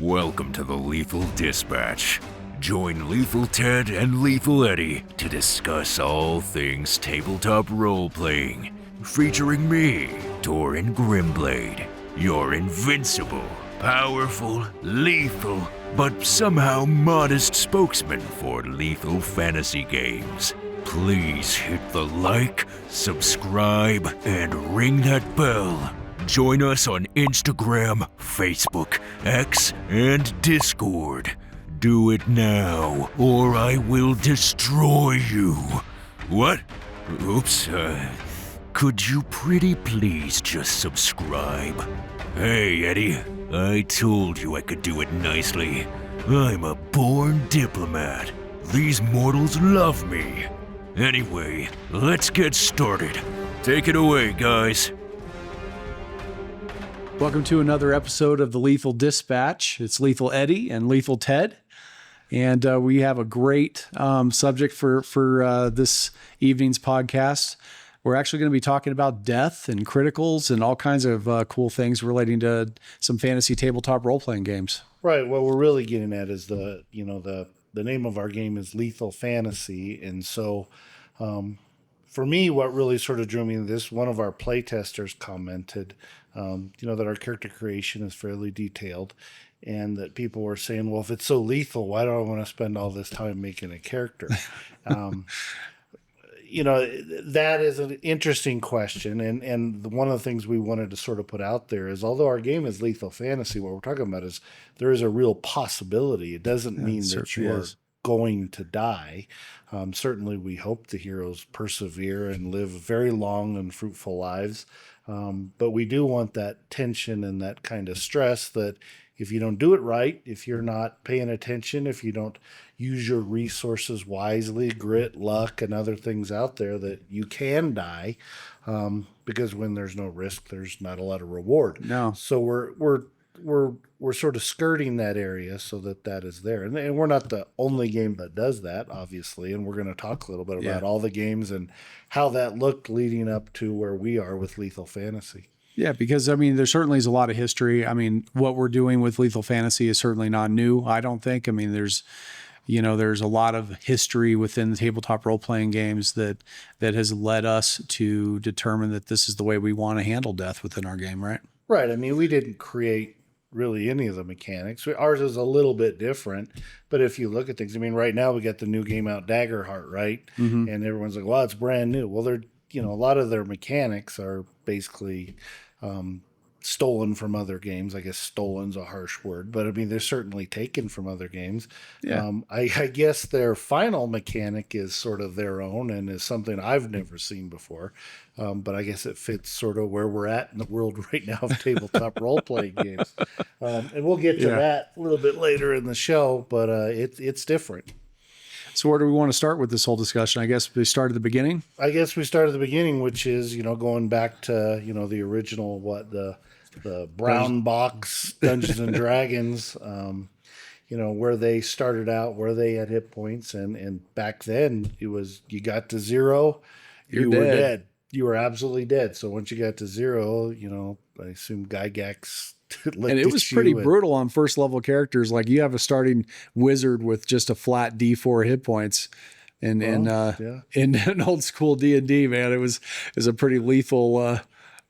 Welcome to the Lethal Dispatch. Join Lethal Ted and Lethal Eddie to discuss all things tabletop role-playing, featuring me, Torin Grimblade, your invincible, powerful, lethal, but somehow modest spokesman for lethal fantasy games. Please hit the like, subscribe, and ring that bell. Join us on Instagram, Facebook, X, and Discord. Do it now, or I will destroy you. What? Oops, could you pretty please just subscribe? Hey, Eddie, I told you I could do it nicely. I'm a born diplomat. These mortals love me. Anyway, let's get started. Take it away, guys. Welcome to another episode of the Lethal Dispatch. It's Lethal Eddie and Lethal Ted. And we have a great subject for this evening's podcast. We're actually going to be talking about death and criticals and all kinds of cool things relating to some fantasy tabletop role-playing games. Right. What we're really getting at is the name of our game is Lethal Fantasy. And so for me, what really sort of drew me into this, one of our playtesters commented, that our character creation is fairly detailed. And that people were saying, well, if it's so lethal, why do I want to spend all this time making a character? That is an interesting question. And one of the things we wanted to sort of put out there is, although our game is lethal fantasy, what we're talking about is there is a real possibility. It doesn't mean that you're going to die. Certainly, we hope the heroes persevere and live very long and fruitful lives. But we do want that tension and that kind of stress that if you don't do it right, if you're not paying attention, if you don't use your resources wisely, grit, luck, and other things out there, that you can die, because when there's no risk, there's not a lot of reward. No. So we're sort of skirting that area so that is there, and we're not the only game that does that, obviously. And we're going to talk a little bit about all the games and how that looked leading up to where we are with Lethal Fantasy. Yeah, because, there certainly is a lot of history. What we're doing with Lethal Fantasy is certainly not new, I don't think. There's a lot of history within the tabletop role-playing games that has led us to determine that this is the way we want to handle death within our game, right? Right. We didn't create really any of the mechanics. Ours is a little bit different, but if you look at things, right now we got the new game out, Daggerheart, right? Mm-hmm. And everyone's like, well, it's brand new. Well, they're, a lot of their mechanics are basically stolen from other games. I guess stolen's a harsh word, but they're certainly taken from other games. Yeah. I guess their final mechanic is sort of their own and is something I've never seen before. But I guess it fits sort of where we're at in the world right now of tabletop role-playing games. And we'll get to that a little bit later in the show, but it's different. So where do we want to start with this whole discussion? I guess we start at the beginning? I guess we start at the beginning, which is, going back to, the original, the brown box Dungeons and Dragons, where they started out, where they had hit points. And back then it was, you got to zero, you were dead. You were absolutely dead. So once you got to zero, I assume Gygax and it was pretty brutal on first level characters. Like you have a starting wizard with just a flat D4 hit points. And in an old school D&D, man, it was a pretty lethal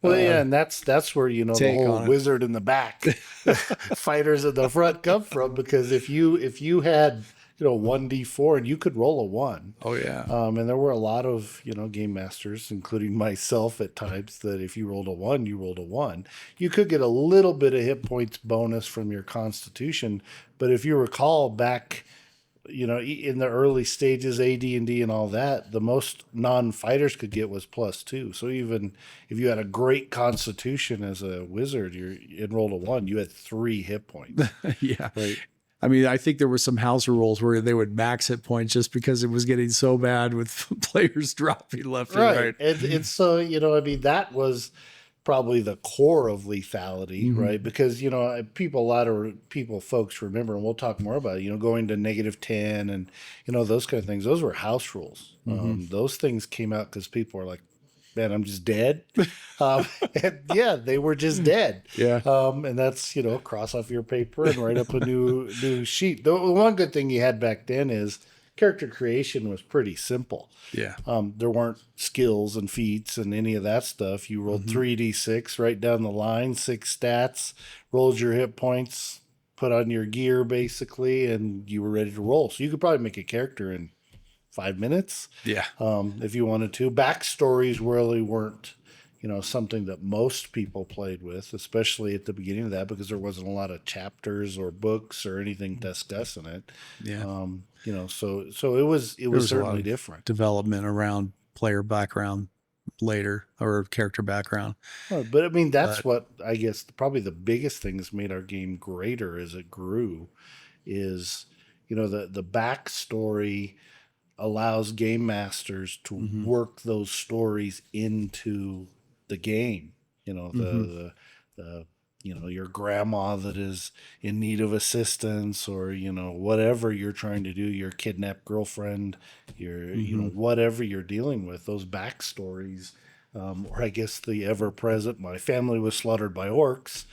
and that's where the whole wizard in the back, fighters in the front come from, because if you had 1d4 and you could roll a 1. Oh yeah. And there were a lot of game masters, including myself at times, that if you rolled a 1, you rolled a 1. You could get a little bit of hit points bonus from your constitution, but if you recall back, in the early stages, AD&D and all that, the most non-fighters could get was +2. So even if you had a great constitution as a wizard, you rolled a 1, you had 3 hit points. Yeah. Right. I think there were some house rules where they would max hit points just because it was getting so bad with players dropping left and right. And so, that was probably the core of lethality, mm-hmm. right? Because, folks remember, and we'll talk more about it, going to -10 and, those kind of things. Those were house rules. Mm-hmm. Those things came out because people were like, man, I'm just dead. And yeah, they were just dead. Yeah. And that's, cross off your paper and write up a new sheet. The one good thing you had back then is character creation was pretty simple. Yeah. There weren't skills and feats and any of that stuff. You rolled 3d6 right down the line, 6 stats, rolled your hit points, put on your gear basically, and you were ready to roll. So you could probably make a character in 5 minutes. Yeah. If you wanted to. Backstories really weren't, something that most people played with, especially at the beginning of that, because there wasn't a lot of chapters or books or anything discussing it. Yeah. So it was certainly different. Development around player background later, or character background. But I mean, that's what I guess probably the biggest thing that's made our game greater as it grew is, the backstory allows game masters to work those stories into the game. The your grandma that is in need of assistance, or whatever you're trying to do, your kidnapped girlfriend, your whatever you're dealing with, those backstories. Or I guess the ever-present, my family was slaughtered by orcs,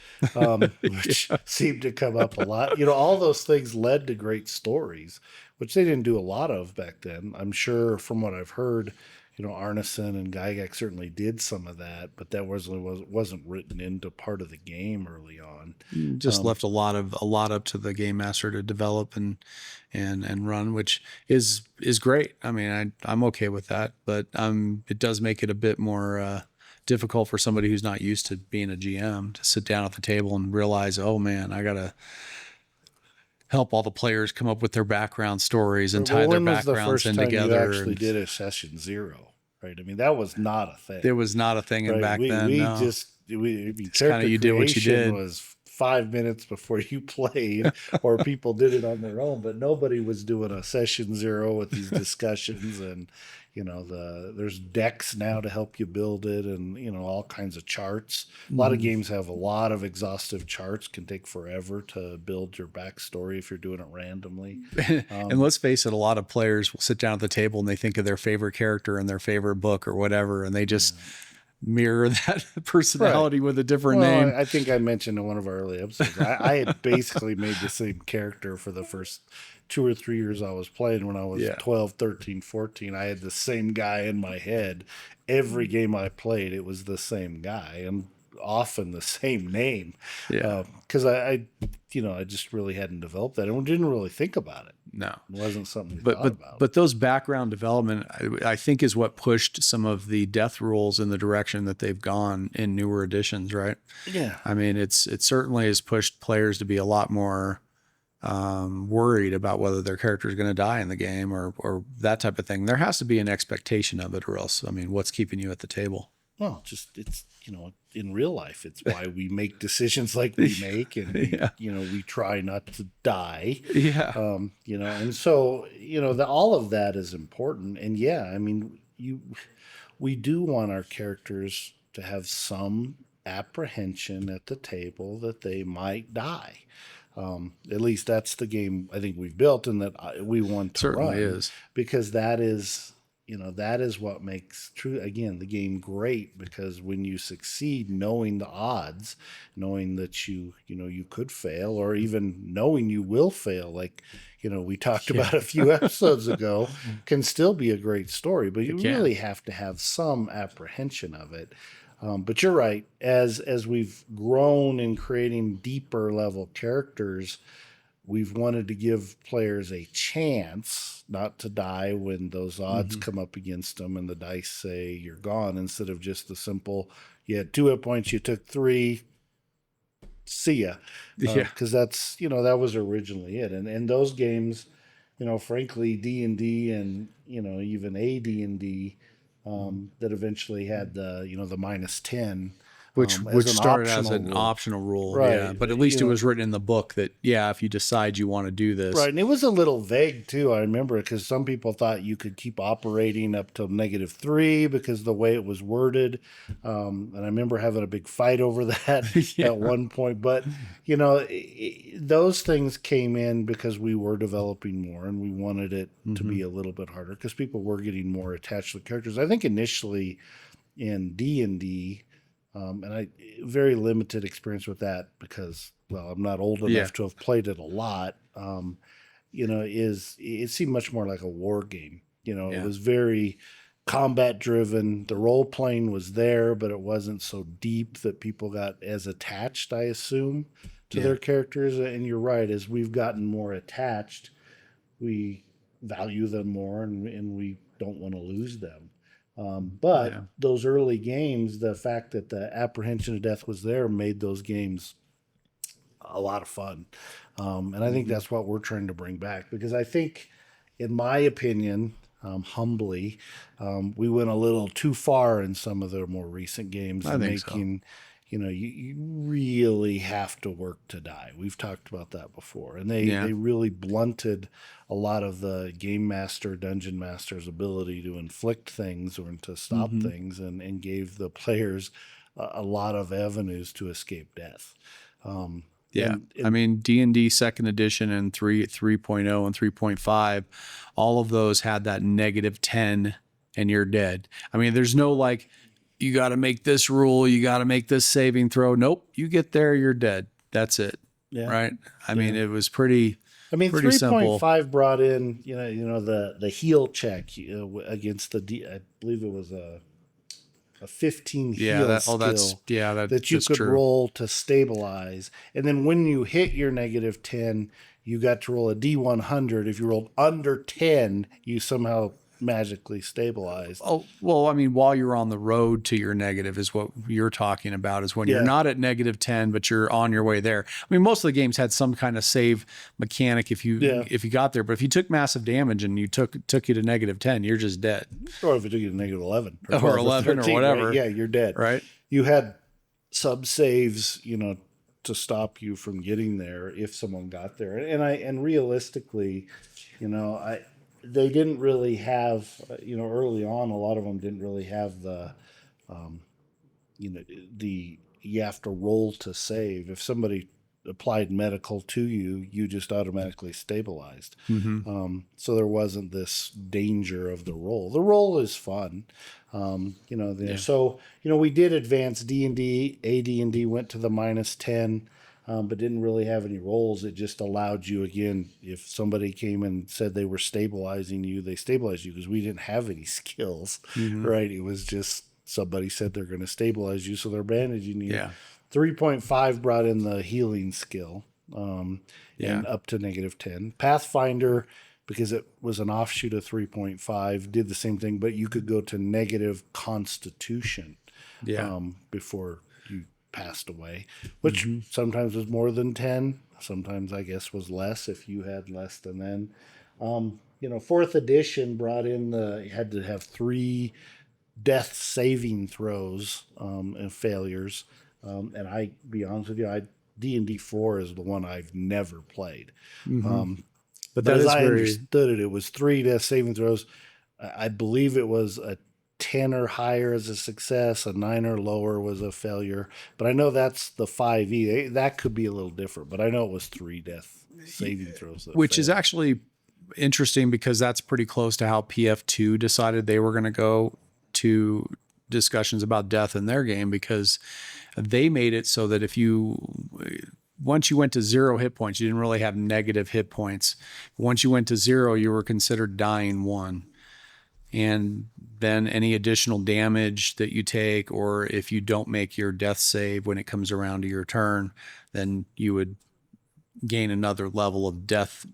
which seemed to come up a lot. All those things led to great stories, which they didn't do a lot of back then. I'm sure from what I've heard, Arneson and Gygax certainly did some of that, but that wasn't written into part of the game early on. Just left a lot up to the game master to develop and run, which is great. I mean, I'm okay with that, but it does make it a bit more difficult for somebody who's not used to being a GM to sit down at the table and realize, oh man, I gotta help all the players come up with their background stories and tie their backgrounds in together. You actually did a session 0. Right. I mean, that was not a thing. It was not a thing back then. You did what you did. Was 5 minutes before you played, or people did it on their own, but nobody was doing a session 0 with these discussions. And there's decks now to help you build it, and all kinds of charts. A lot of games have a lot of exhaustive charts. Can take forever to build your backstory if you're doing it randomly. And let's face it, a lot of players will sit down at the table and they think of their favorite character and their favorite book or whatever, and they just mirror that personality with a different name. I think I mentioned in one of our early episodes, I had basically made the same character for the first 2 or 3 years I was playing. When I was 12, 13, 14, I had the same guy in my head. Every game I played, it was the same guy, and often the same name. Because I just really hadn't developed that and didn't really think about it. No, it wasn't something we thought about. But those background development, I think, is what pushed some of the death rules in the direction that they've gone in newer editions, right? Yeah. I mean, it certainly has pushed players to be a lot more worried about whether their character is going to die in the game or that type of thing. There has to be an expectation of it, or else, I mean, what's keeping you at the table? Well, it's in real life, it's why we make decisions like we make, and we try not to die. And so all of that is important. And I mean, we do want our characters to have some apprehension at the table that they might die. At least that's the game I think we've built, and that we want to run. Certainly is, because that is what makes the game great. Because when you succeed, knowing the odds, knowing that you could fail, or even knowing you will fail, like we talked about a few episodes ago, can still be a great story. But you really have to have some apprehension of it. But you're right. As we've grown in creating deeper level characters, we've wanted to give players a chance not to die when those odds come up against them and the dice say you're gone, instead of just the simple, you had 2 hit points, you took 3, see ya. Because that's, that was originally it. And those games, frankly, D&D and, even AD&D, that eventually had the -10, which started as an optional rule, right? But at least it was written in the book that if you decide you want to do this, right? And it was a little vague too. I remember, because some people thought you could keep operating up till -3 because the way it was worded, and I remember having a big fight over that at one point. But those things came in because we were developing more, and we wanted it to be a little bit harder because people were getting more attached to the characters. I think initially, in D&D, and I very limited experience with that because, well, I'm not old enough to have played it a lot. It seemed much more like a war game. It was very combat driven. The role playing was there, but it wasn't so deep that people got as attached, I assume, to their characters. And you're right, as we've gotten more attached, we value them more, and we don't want to lose them. But those early games, the fact that the apprehension of death was there made those games a lot of fun. And I think that's what we're trying to bring back, because I think, in my opinion, humbly, we went a little too far in some of the more recent games, making, you really have to work to die. We've talked about that before. And they really blunted a lot of the game master, dungeon master's ability to inflict things or to stop things, and gave the players a lot of avenues to escape death. I mean, D&D second edition and 3.0 and 3.5, all of those had that -10 and you're dead. I mean, there's no like, you got to make this rule, you got to make this saving throw. Nope, you get there, you're dead. That's it. Yeah. Right. I mean, it was pretty. I mean, 3.5 brought in, the heal check against I believe it was a 15 heal skill that you could roll to stabilize. And then when you hit your -10, you got to roll a D100. If you rolled under 10, you somehow magically stabilized. Oh, well, I mean, while you're on the road to your negative is what you're talking about, is when you're not at -10, but you're on your way there. I mean, most of the games had some kind of save mechanic if you got there, but if you took massive damage and you took you to -10, you're just dead. Or if it took you to -11 or 11 13, or whatever. Right? Yeah, you're dead. Right. You had sub saves, to stop you from getting there if someone got there. And realistically, they didn't really have, early on, a lot of them didn't really have the, you have to roll to save. If somebody applied medical to you, you just automatically stabilized. So there wasn't this danger of the roll. The roll is fun. So, we did advance D&D. AD&D went to the -10. But didn't really have any rolls. It just allowed you, again, if somebody came and said they were stabilizing you, they stabilized you, because we didn't have any skills, right? It was just somebody said they're going to stabilize you, so they're bandaging you. 3.5 brought in the healing skill, and up to -10. Pathfinder, because it was an offshoot of 3.5, did the same thing, but you could go to negative constitution before you passed away, which sometimes was more than 10. Sometimes, I guess, was less if you had less than then. Fourth edition brought in you had to have 3 death saving throws and failures. And I, be honest with you, D&D 4 is the one I've never played. But as I understood it, it was 3 death saving throws. I believe it was a 10 or higher as a success, a 9 or lower was a failure. But I know that's the 5e. That could be a little different, but I know it was 3 death saving throws. Which is actually interesting, because that's pretty close to how PF2 decided they were going to go to discussions about death in their game, because they made it so that once you went to 0 hit points, you didn't really have negative hit points. Once you went to 0, you were considered dying 1. And then any additional damage that you take, or if you don't make your death save when it comes around to your turn, then you would gain another level of death.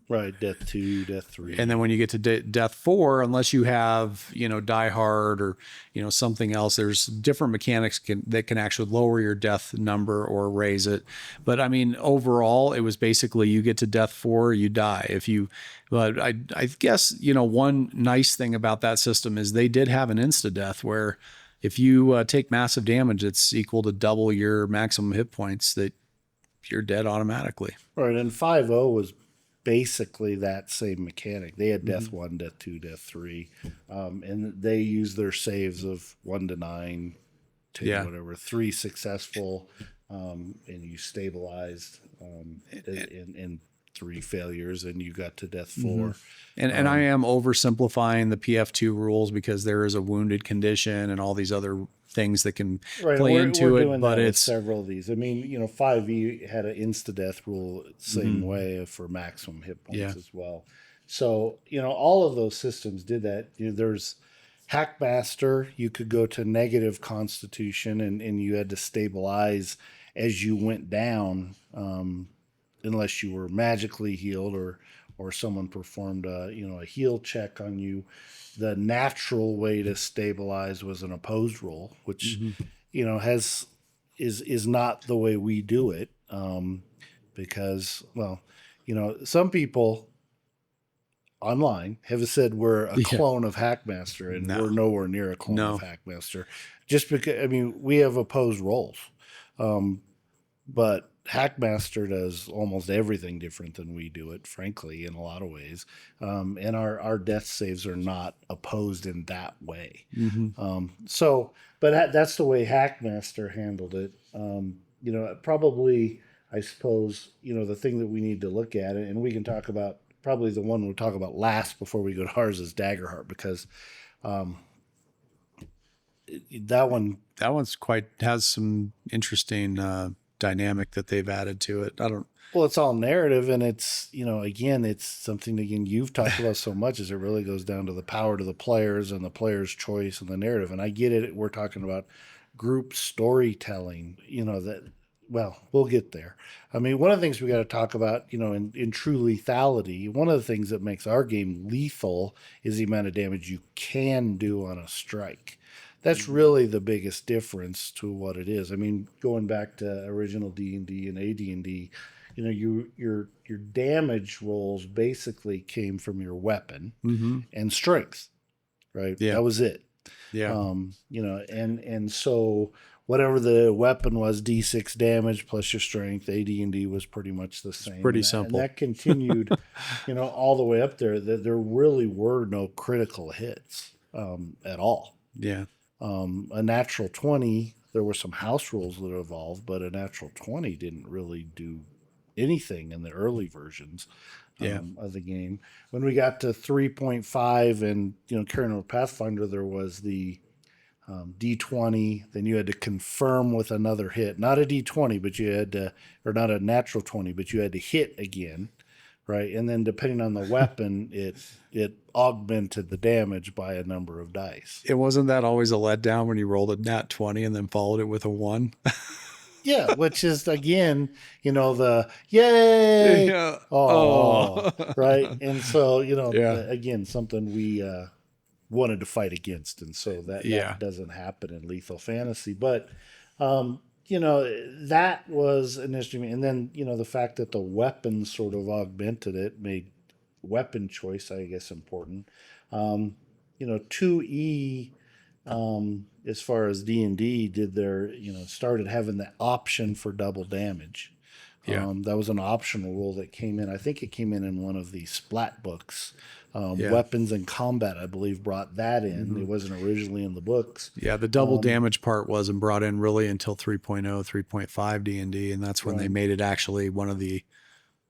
Right, death 2, death 3. And then when you get to death 4, unless you have, Die Hard or, something else, there's different mechanics that can actually lower your death number or raise it. But I mean, overall, it was basically you get to death 4, you die. But I guess, one nice thing about that system is they did have an insta-death where if you take massive damage, it's equal to double your maximum hit points, that you're dead automatically. Right, and 5.0 was basically that same mechanic. They had death 1, death 2, death 3, and they used their saves of 1 to 9, 10, whatever, 3 successful, and you stabilized, and 3 failures and you got to death 4. And I am oversimplifying the PF2 rules because there is a wounded condition and all these other things that can play into we're it. doing But that with it's several of these. I mean, 5e had an insta-death rule same way for maximum hit points as well. So, all of those systems did that. There's Hackmaster, you could go to negative constitution and you had to stabilize as you went down, unless you were magically healed or someone performed a heal check on you. The natural way to stabilize was an opposed roll, which is not the way we do it, because some people online have said we're a clone of Hackmaster, and we're nowhere near a clone of Hackmaster. Just because, we have opposed rolls, but Hackmaster does almost everything different than we do it, frankly, in a lot of ways. And our death saves are not opposed in that way. But that's the way Hackmaster handled it. Probably, I suppose, the thing that we need to look at, and we can talk about, probably the one we'll talk about last before we go to ours, is Daggerheart, because that one's has some interesting dynamic that they've added to it. Well, it's all narrative, and it's, again, it's something, you've talked about so much, is it really goes down to the power to the players and the player's choice and the narrative. And I get it. We're talking about group storytelling, we'll get there. One of the things we got to talk about, in true lethality, one of the things that makes our game lethal is the amount of damage you can do on a strike. That's really the biggest difference to what it is. Going back to original D&D and AD&D, your damage rolls basically came from your weapon and strength, right? Yeah. That was it. Yeah. And so whatever the weapon was, D6 damage plus your strength, AD&D was pretty much the same. Pretty simple. And that continued, all the way up there. That there really were no critical hits at all. Yeah. A natural 20, there were some house rules that evolved, but a natural 20 didn't really do anything in the early versions of the game. When we got to 3.5 and, carrying over Pathfinder, there was the D20. Then you had to confirm with another hit. Not a D20, but you had to, or not a natural 20, but you had to hit again. Right. And then depending on the weapon, it augmented the damage by a number of dice. It wasn't that always a letdown when you rolled a nat 20 and then followed it with a 1? Yeah, which is, again, the yay. Yeah. Right. And so, again, something we wanted to fight against. And so that doesn't happen in Lethal Fantasy. But, that was an instrument. And then, the fact that the weapons sort of augmented it made weapon choice, I guess, important. 2E, as far as D&D did their, started having the option for double damage. Yeah. That was an optional rule that came in. I think it came in one of the Splat books. Weapons and Combat, I believe, brought that in. It wasn't originally in the books. Yeah, the double damage part wasn't brought in really until 3.0, 3.5 D&D, and that's when they made it actually one of the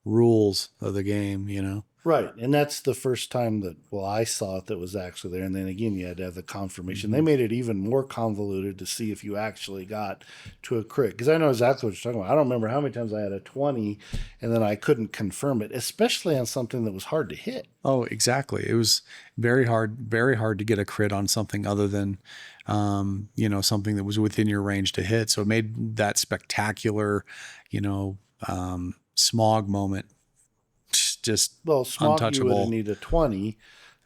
rules of the game, Right, and that's the first time that, I saw it that was actually there. And then again, you had to have the confirmation. They made it even more convoluted to see if you actually got to a crit. Because I know exactly what you're talking about. I don't remember how many times I had a 20 and then I couldn't confirm it, especially on something that was hard to hit. Oh, exactly. It was very hard to get a crit on something other than, something that was within your range to hit. So it made that spectacular, smog moment just smog, You would need a 20,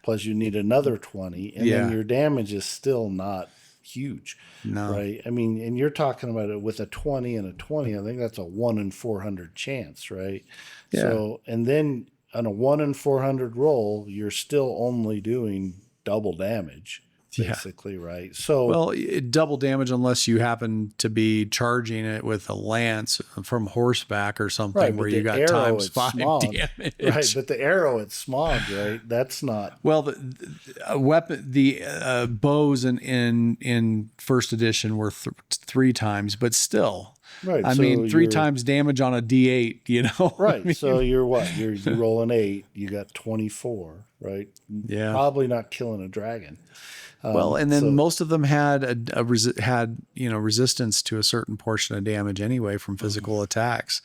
plus you need another 20, and then your damage is still not huge. No. Right? And you're talking about it with a 20 and a 20. I think that's a 1 in 400 chance, right? Yeah. So, and then on a 1 in 400 roll, you're still only doing double damage. Basically, right? So, double damage unless you happen to be charging it with a lance from horseback or something, where you got times 5 damage. Right, but the arrow at smog, right? That's not. Well, the weapon, the bows in first edition were 3 times, but still, Right. I so mean, 3 you're- times damage on a D8, you know? Right. I mean, So you're what? You roll an 8, you got 24, right? Yeah. Probably not killing a dragon. well, and then so- most of them had resistance to a certain portion of damage anyway from physical attacks.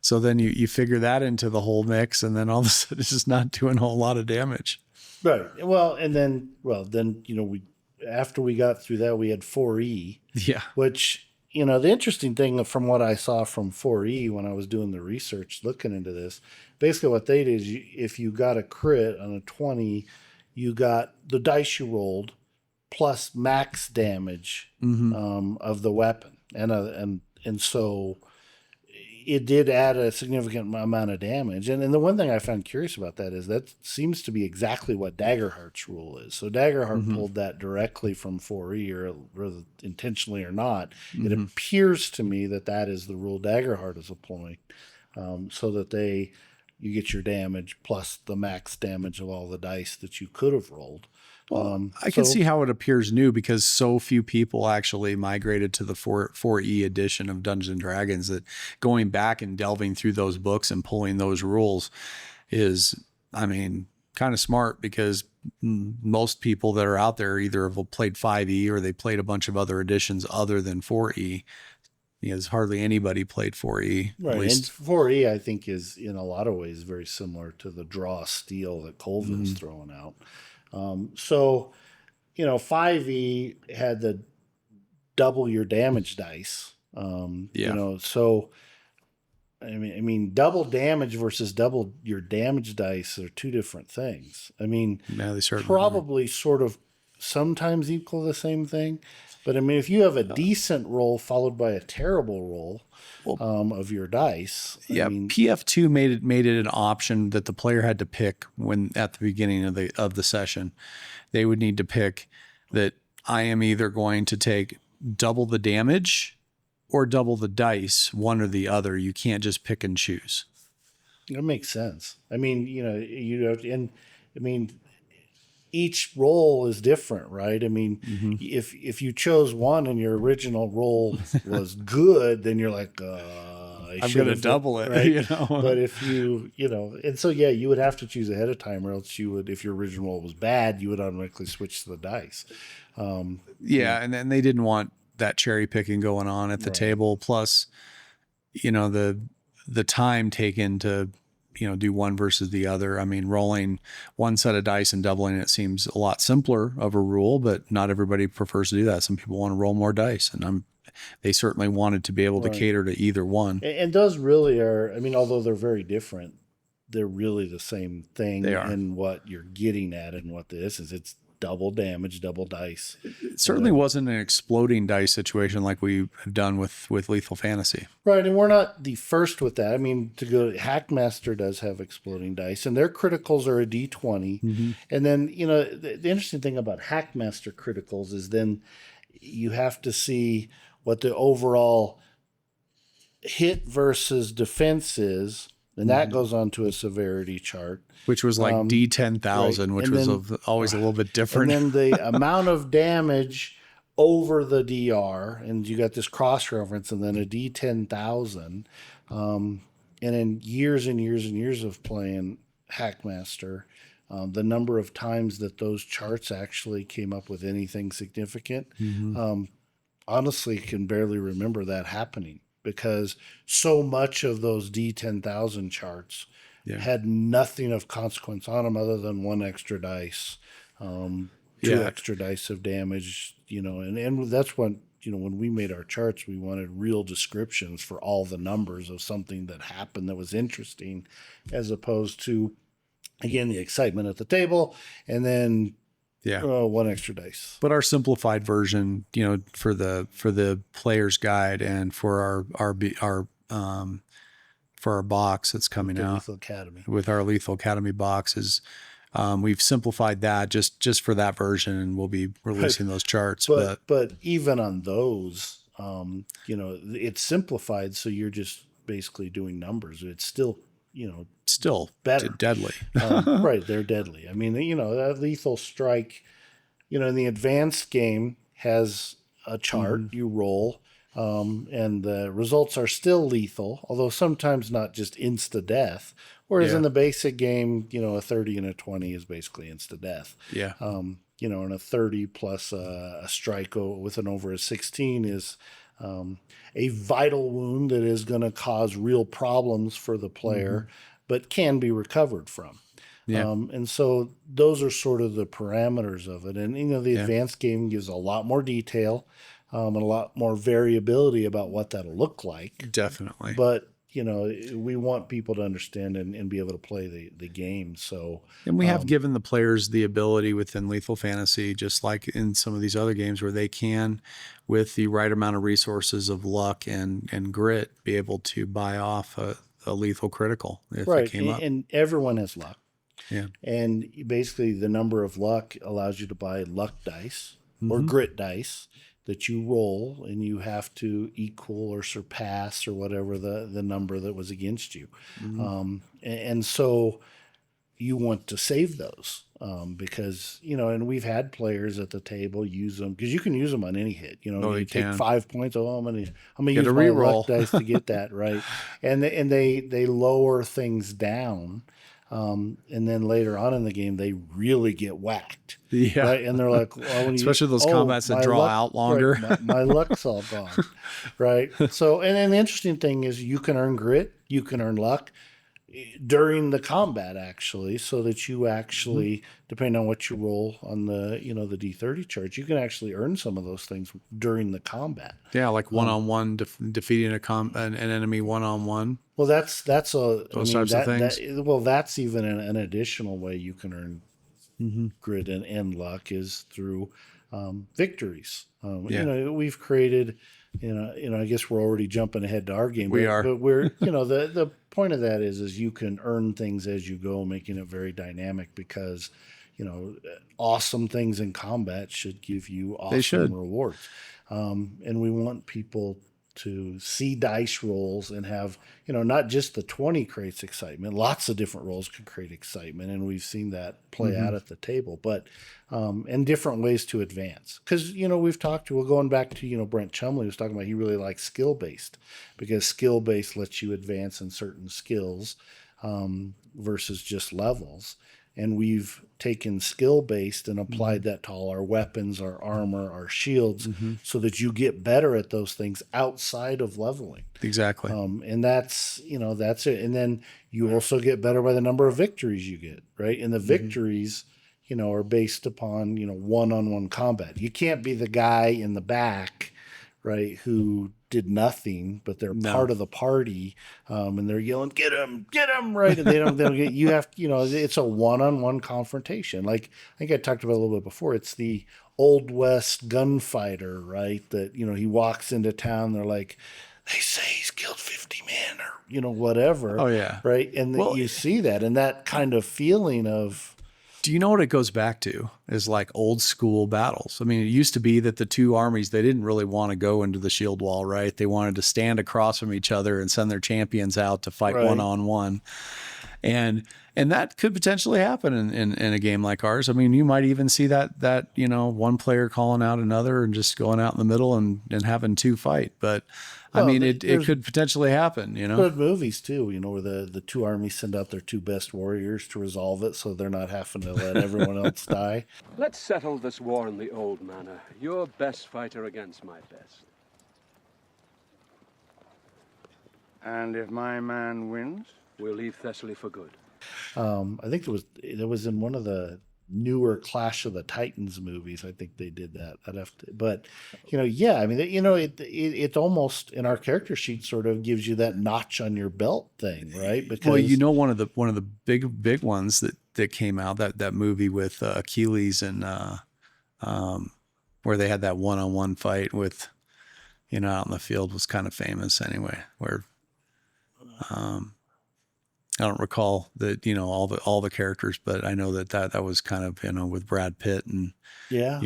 So then you figure that into the whole mix, and then all of a sudden it's just not doing a whole lot of damage. Right. Well, then we after we got through that, we had 4E, Yeah. which the interesting thing from what I saw from 4E when I was doing the research looking into this, basically what they did is if you got a crit on a 20, you got the dice you rolled plus max damage of the weapon, and so it did add a significant amount of damage. And the one thing I found curious about that is that seems to be exactly what Daggerheart's rule is. So Daggerheart pulled that directly from 4E, or whether intentionally or not. It appears to me that is the rule Daggerheart is applying, so that you get your damage plus the max damage of all the dice that you could have rolled. Well, I can see how it appears new because so few people actually migrated to the 4E edition of Dungeons and Dragons that going back and delving through those books and pulling those rules is, I mean, kind of smart, because most people that are out there either have played 5E or they played a bunch of other editions other than 4E. Because hardly anybody played 4E. Right, At least. and 4E I think is in a lot of ways very similar to the draw steel that Colville's throwing out. So 5E had the double your damage dice. So I mean, double damage versus double your damage dice are two different things. I mean, Yeah, they certainly probably sort of sometimes equal the same thing. But I mean, if you have a decent roll followed by a terrible roll of your dice, I mean, PF2 made it an option that the player had to pick when at the beginning of the session. They would need to pick that I am either going to take double the damage or double the dice, one or the other. You can't just pick and choose. that makes sense. I mean, each roll is different, right? I mean, if you chose one and your original roll was good, then you're like, I'm going to double it, right? you know. But if you and so yeah, you would have to choose ahead of time, or else you would, if your original roll was bad, you would automatically switch to the dice. And then they didn't want that cherry picking going on at the table. Plus, the time taken to do one versus the other. I mean, rolling one set of dice and doubling it seems a lot simpler of a rule, but not everybody prefers to do that. Some people want to roll more dice, and they certainly wanted to be able to cater to either one. And those really are, I mean, although they're very different, they're really the same thing in what you're getting at and what this is. It's double damage, double dice. It certainly wasn't an exploding dice situation like we have done with Lethal Fantasy. Right, and we're not the first with that. I mean, Hackmaster does have exploding dice, and their criticals are a D20. And then, the interesting thing about Hackmaster criticals is then you have to see what the overall hit versus defense is, and that goes onto a severity chart. Which was like D10,000, which was always a little bit different. And then the amount of damage over the DR, and you got this cross reference, and then a D10,000. And in years and years and years of playing Hackmaster, the number of times that those charts actually came up with anything significant, honestly can barely remember that happening, because so much of those D10,000 charts had nothing of consequence on them other than one extra dice, two extra dice of damage, and that's what, when we made our charts, we wanted real descriptions for all the numbers of something that happened that was interesting, as opposed to, again, the excitement at the table and then one extra dice. But our simplified version, for the player's guide and for our box that's coming out Lethal Academy. with our Lethal Academy boxes, we've simplified that just for that version, and we'll be releasing those charts. But even on those, it's simplified, so you're just basically doing numbers. It's still better. Deadly. Right, they're deadly. I mean, that Lethal Strike, in the advanced game has a chart you roll. and the results are still lethal, although sometimes not just insta death. Whereas in the basic game, a 30 and a 20 is basically insta death. Yeah. And a 30 plus a strike with an over a 16 is a vital wound that is going to cause real problems for the player, but can be recovered from. Yeah. And so those are sort of the parameters of it. And, the advanced game gives a lot more detail and a lot more variability about what that'll look like. Definitely. But, we want people to understand and be able to play the game. So, and we have given the players the ability within Lethal Fantasy, just like in some of these other games, where they can, with the right amount of resources of luck and grit, be able to buy off a lethal critical if it came up. And everyone has luck. Yeah. And basically the number of luck allows you to buy luck dice or grit dice that you roll, and you have to equal or surpass or whatever the number that was against you. And so you want to save those because, and we've had players at the table use them, because you can use them on any hit. You take 5 points. I'm going to use my luck dice to get that, right? And they lower things down. And then later on in the game, they really get whacked. Yeah. Right? And they're like, especially those combats that draw out longer. Right, my luck's all gone. Right. So, and then the interesting thing is you can earn grit, you can earn luck during the combat, actually, so that you actually, depending on what you roll on the, the D30 chart, you can actually earn some of those things during the combat. Yeah. Like one-on-one defeating an enemy one-on-one. Well, that's those types of things. That's even an additional way you can earn grit and luck is through victories. We've created, I guess we're already jumping ahead to our game. But we're, the point of that is you can earn things as you go, making it very dynamic, because, awesome things in combat should give you awesome rewards. And we want people to see dice rolls and have, not just the 20 creates excitement. Lots of different rolls can create excitement, and we've seen that play out at the table, but and different ways to advance. Because, we're going back to, Brent Chumley was talking about, he really likes skill-based, because skill-based lets you advance in certain skills versus just levels. And we've taken skill-based and applied that to all our weapons, our armor, our shields, so that you get better at those things outside of leveling. Exactly. And that's it. And then you also get better by the number of victories you get, right? And the victories, are based upon, one-on-one combat. You can't be the guy in the back, right, who did nothing, but they're part of the party, and they're yelling, get him, right? And they don't get, you have, it's a one-on-one confrontation. Like I think I talked about a little bit before, it's the Old West gunfighter, right? That, he walks into town, they're like, they say he's killed 50 men or, whatever. Oh yeah. Right. And you see that, and that kind of feeling of, do you know what it goes back to is like old school battles. I mean, it used to be that the two armies, they didn't really want to go into the shield wall, right? They wanted to stand across from each other and send their champions out to fight one-on-one. And that could potentially happen in a game like ours. I mean, you might even see that one player calling out another and just going out in the middle and having two fight. But I mean, it could potentially happen, Good movies too, where the two armies send out their two best warriors to resolve it, so they're not having to let everyone else die. Let's settle this war in the old manner. Your best fighter against my best. And if my man wins? We'll leave Thessaly for good. I think there was in one of the newer Clash of the Titans movies. I think they did that. But I mean, it almost in our character sheet sort of gives you that notch on your belt thing, right? Because one of the big ones that came out, that movie with Achilles and where they had that one-on-one fight with out in the field, was kind of famous anyway, where I don't recall all the characters, but I know that was kind of with Brad Pitt and I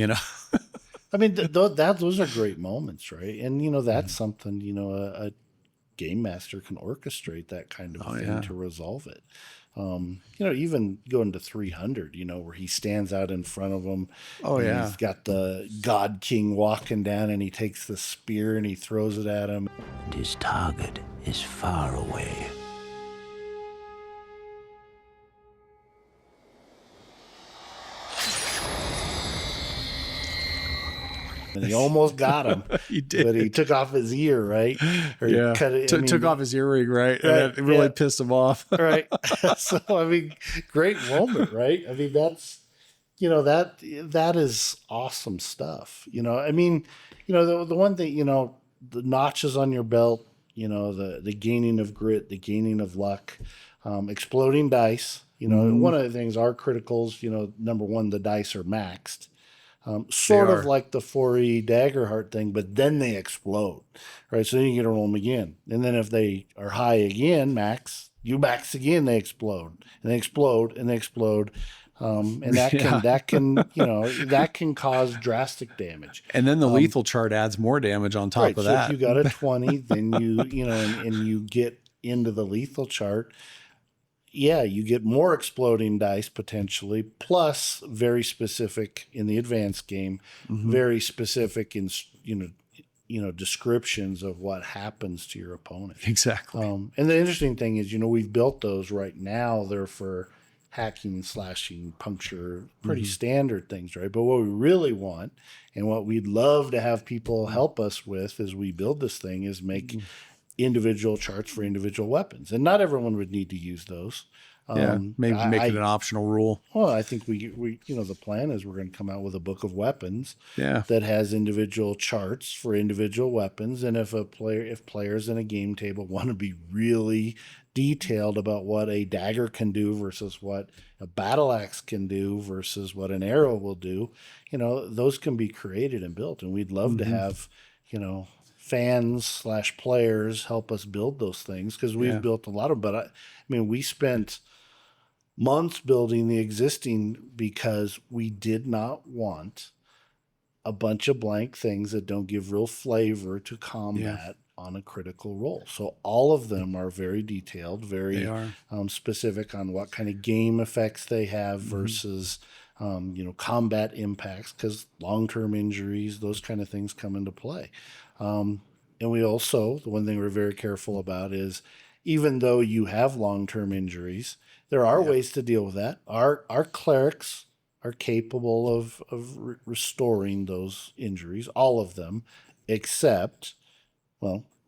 mean those are great moments, right? And that's something a game master can orchestrate, that kind of thing to resolve it. Even going to 300, where he stands out in front of them. Oh, and yeah. He's got the God King walking down, and he takes the spear and he throws it at him. And his target is far away. And he almost got him. He did. But he took off his ear, right? Or he Yeah. cut it. Took off his earring, right? Right, And it really yeah. pissed him off. Right. So, great moment, right? That's, that is awesome stuff. The one thing, the notches on your belt, the gaining of grit, the gaining of luck, exploding dice. One of the things, our criticals, number one, the dice are maxed. Sort of like the 4E Daggerheart thing, but then they explode, right? So then you get to roll them again. And then if they are high again, you max again, they explode. And they explode, and they explode. And that can cause drastic damage. And then the lethal chart adds more damage on top of that. So if you got a 20, then and you get into the lethal chart, you get more exploding dice potentially, plus very specific in the advanced game, very specific in descriptions of what happens to your opponent. Exactly. And the interesting thing is, we've built those right now. They're for hacking, slashing, puncture, pretty standard things, right? But what we really want, and what we'd love to have people help us with as we build this thing, is make individual charts for individual weapons. And not everyone would need to use those. Maybe make it an optional rule. Well, I think we the plan is we're going to come out with a book of weapons Yeah. that has individual charts for individual weapons. And if players in a game table want to be really detailed about what a dagger can do versus what a battle axe can do versus what an arrow will do, those can be created and built. And we'd love to have, fans / players help us build those things, because we've built a lot of them. But we spent months building the existing because we did not want a bunch of blank things that don't give real flavor to combat on a critical role. So all of them are very detailed, very specific on what kind of game effects they have versus combat impacts, because long-term injuries, those kind of things come into play. And we also, the one thing we're very careful about is, even though you have long-term injuries, there are ways to deal with that. Our clerics are capable of restoring those injuries, all of them, except,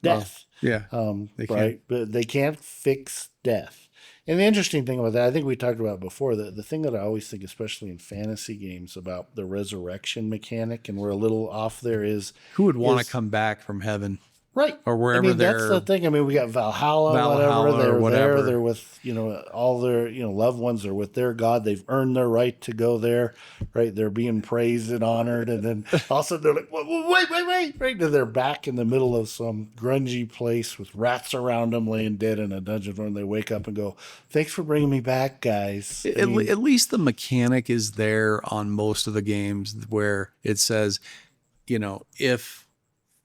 death. They Right? can't. But they can't fix death. And the interesting thing about that, I think we talked about before, the thing that I always think, especially in fantasy games, about the resurrection mechanic, and we're a little off there, is Who would want to come back from heaven? right, or wherever that's they're- the thing. We got Valhalla Valhalla whatever. or whatever. They're with all their loved ones are with their god. They've earned their right to go there, right? They're being praised and honored, and then also they're like, wait, right? And they're back in the middle of some grungy place with rats around them, laying dead in a dungeon, and they wake up and go, "Thanks for bringing me back, guys." At least the mechanic is there on most of the games, where it says, if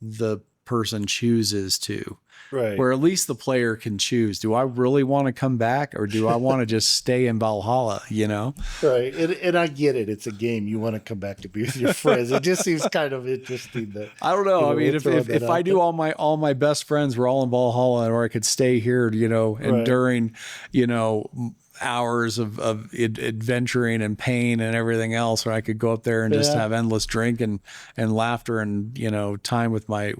the person chooses to, right? where at least the player can choose. Do I really want to come back, or do I want to just stay in Valhalla? Right. And I get it. It's a game. You want to come back to be with your friends. It just seems kind of interesting that, I don't know. If I do all all my best friends were all in Valhalla, or I could stay here, enduring, hours of adventuring and pain and everything else, or I could go up there and just have endless drink and laughter and time with my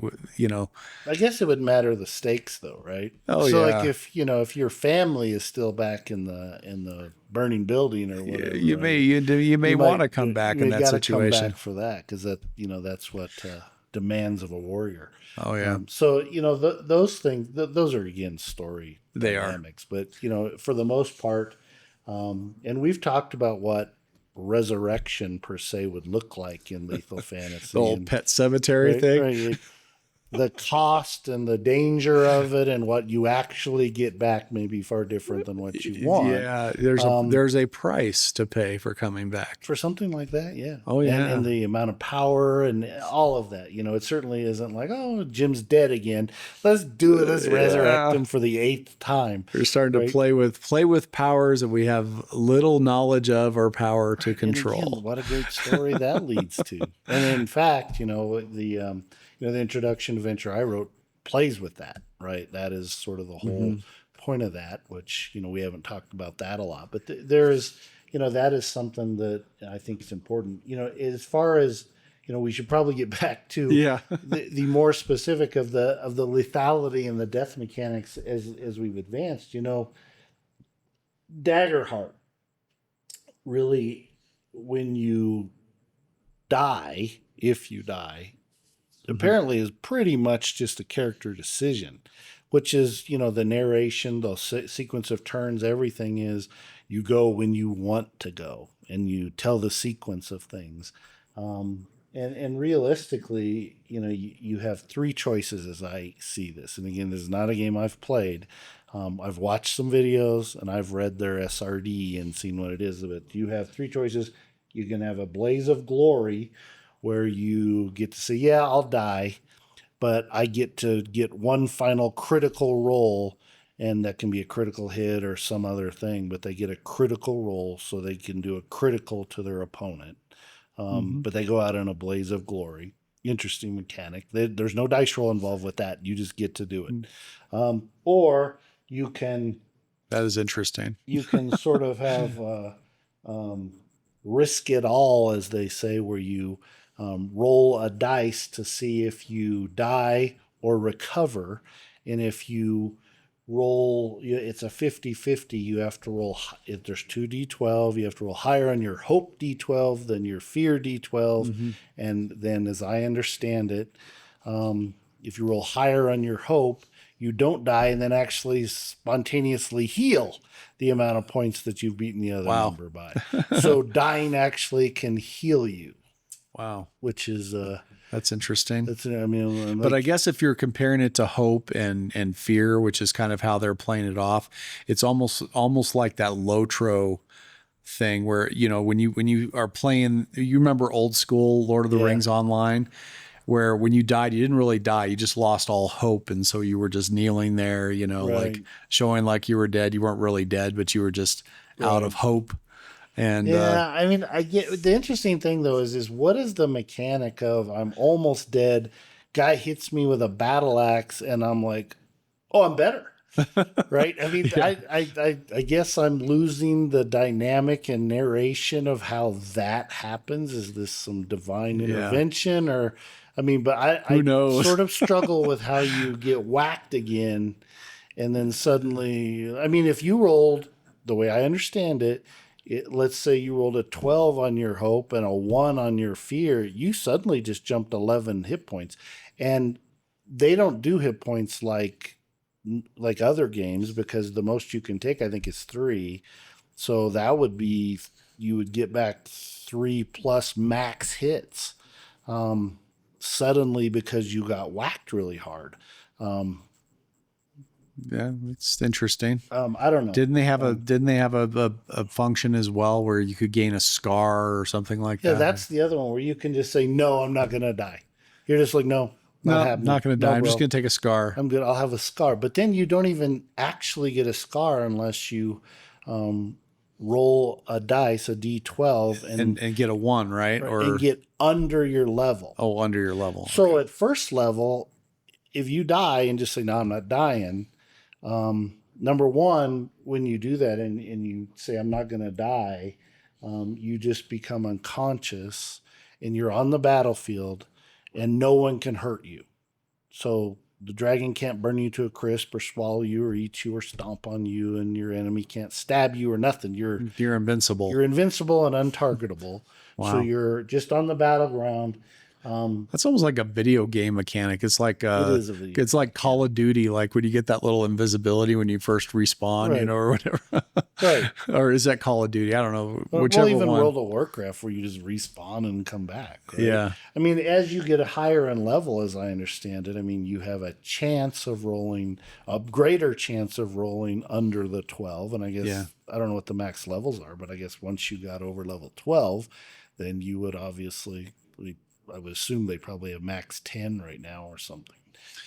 I guess it would matter the stakes though, right? Oh, so yeah. like if your family is still back in the burning building or whatever, you may want to come back in that situation. come back for that, because that's what demands of a warrior. Oh yeah. So those things, those are again story They are. dynamics, but for the most part, and we've talked about what resurrection per se would look like in lethal fantasy. The old pet cemetery thing. Right. the cost and the danger of it and what you actually get back may be far different than what you want. Yeah, there's a price to pay for coming back. For something like that, yeah. Oh, yeah. And the amount of power and all of that. It certainly isn't like, oh, Jim's dead again. Let's do it. Let's resurrect him for the 8th time. We're starting to play with powers that we have little knowledge of or power to control. And again, what a great story that leads to. And in fact, the introduction to Venture I wrote plays with that, right? That is sort of the whole point of that, which, we haven't talked about that a lot. But there is, that is something that I think is important. As far as, we should probably get back to the more specific of the lethality and the death mechanics as we've advanced. Daggerheart, really, when you die, if you die, apparently is pretty much just a character decision, which is, the narration, the sequence of turns, everything is you go when you want to go and you tell the sequence of things. And realistically, you have 3 choices as I see this. And again, this is not a game I've played. I've watched some videos and I've read their SRD and seen what it is. But you have 3 choices. You can have a blaze of glory where you get to say, yeah, I'll die, but I get to get one final critical roll, and that can be a critical hit or some other thing, but they get a critical roll so they can do a critical to their opponent. But they go out in a blaze of glory. Interesting mechanic. There's no dice roll involved with that. You just get to do it. Or you can... That is interesting. You can sort of have risk it all, as they say, where you roll a dice to see if you die or recover. And if you roll, it's a 50-50. You have to roll, if there's 2d12, you have to roll higher on your hope d12 than your fear d12. And then, as I understand it, if you roll higher on your hope, you don't die and then actually spontaneously heal the amount of points that you've beaten the other number by. So dying actually can heal you. Wow. Which is... that's interesting. But I guess if you're comparing it to hope and fear, which is kind of how they're playing it off, it's almost like that Lotro thing where, when you are playing, you remember old school Lord of the Rings Online, where when you died, you didn't really die. You just lost all hope. And so you were just kneeling there, like showing like you were dead. You weren't really dead, but you were just out of hope. And I get the interesting thing though is what is the mechanic of I'm almost dead, guy hits me with a battle axe, and I'm like, oh, I'm better, right? I guess I'm losing the dynamic and narration of how that happens. Is this some divine intervention, or but who knows? Sort of struggle with how you get whacked again, and then suddenly, if you rolled the way I understand it. Let's say you rolled a 12 on your hope and a 1 on your fear, you suddenly just jumped 11 hit points. And they don't do hit points like other games, because the most you can take, I think, is 3. So that would be, you would get back 3 plus max hits suddenly because you got whacked really hard. Yeah, it's interesting. I don't know. Didn't they have a function as well where you could gain a scar or something like that? Yeah, that's the other one where you can just say, no, I'm not going to die. You're just like, no, not happening. Not going to die. No, I'm just going to take a scar. I'm good. I'll have a scar. But then you don't even actually get a scar unless you roll a dice, a d12, and get a 1, right? And get under your level. Oh, under your level. So at first level, if you die and just say, no, I'm not dying, number one, when you do that and you say, I'm not going to die, you just become unconscious and you're on the battlefield and no one can hurt you. So the dragon can't burn you to a crisp or swallow you or eat you or stomp on you, and your enemy can't stab you or nothing. You're invincible. You're invincible and untargetable. Wow. So you're just on the battleground. That's almost like a video game mechanic. It's like is a video it's like Call of Duty, like when you get that little invisibility when you first respawn, Right. or whatever. Right. Or is that Call of Duty? I don't know. Well, Whichever even one. World of Warcraft, where you just respawn and come back. Right? Yeah. I mean, as you get a higher in level, as I understand it, I mean, you have a chance of rolling, a greater chance of rolling under the 12. And I guess, I don't know what the max levels are, but I guess once you got over level 12, then you would obviously, I would assume they probably have max 10 right now or something.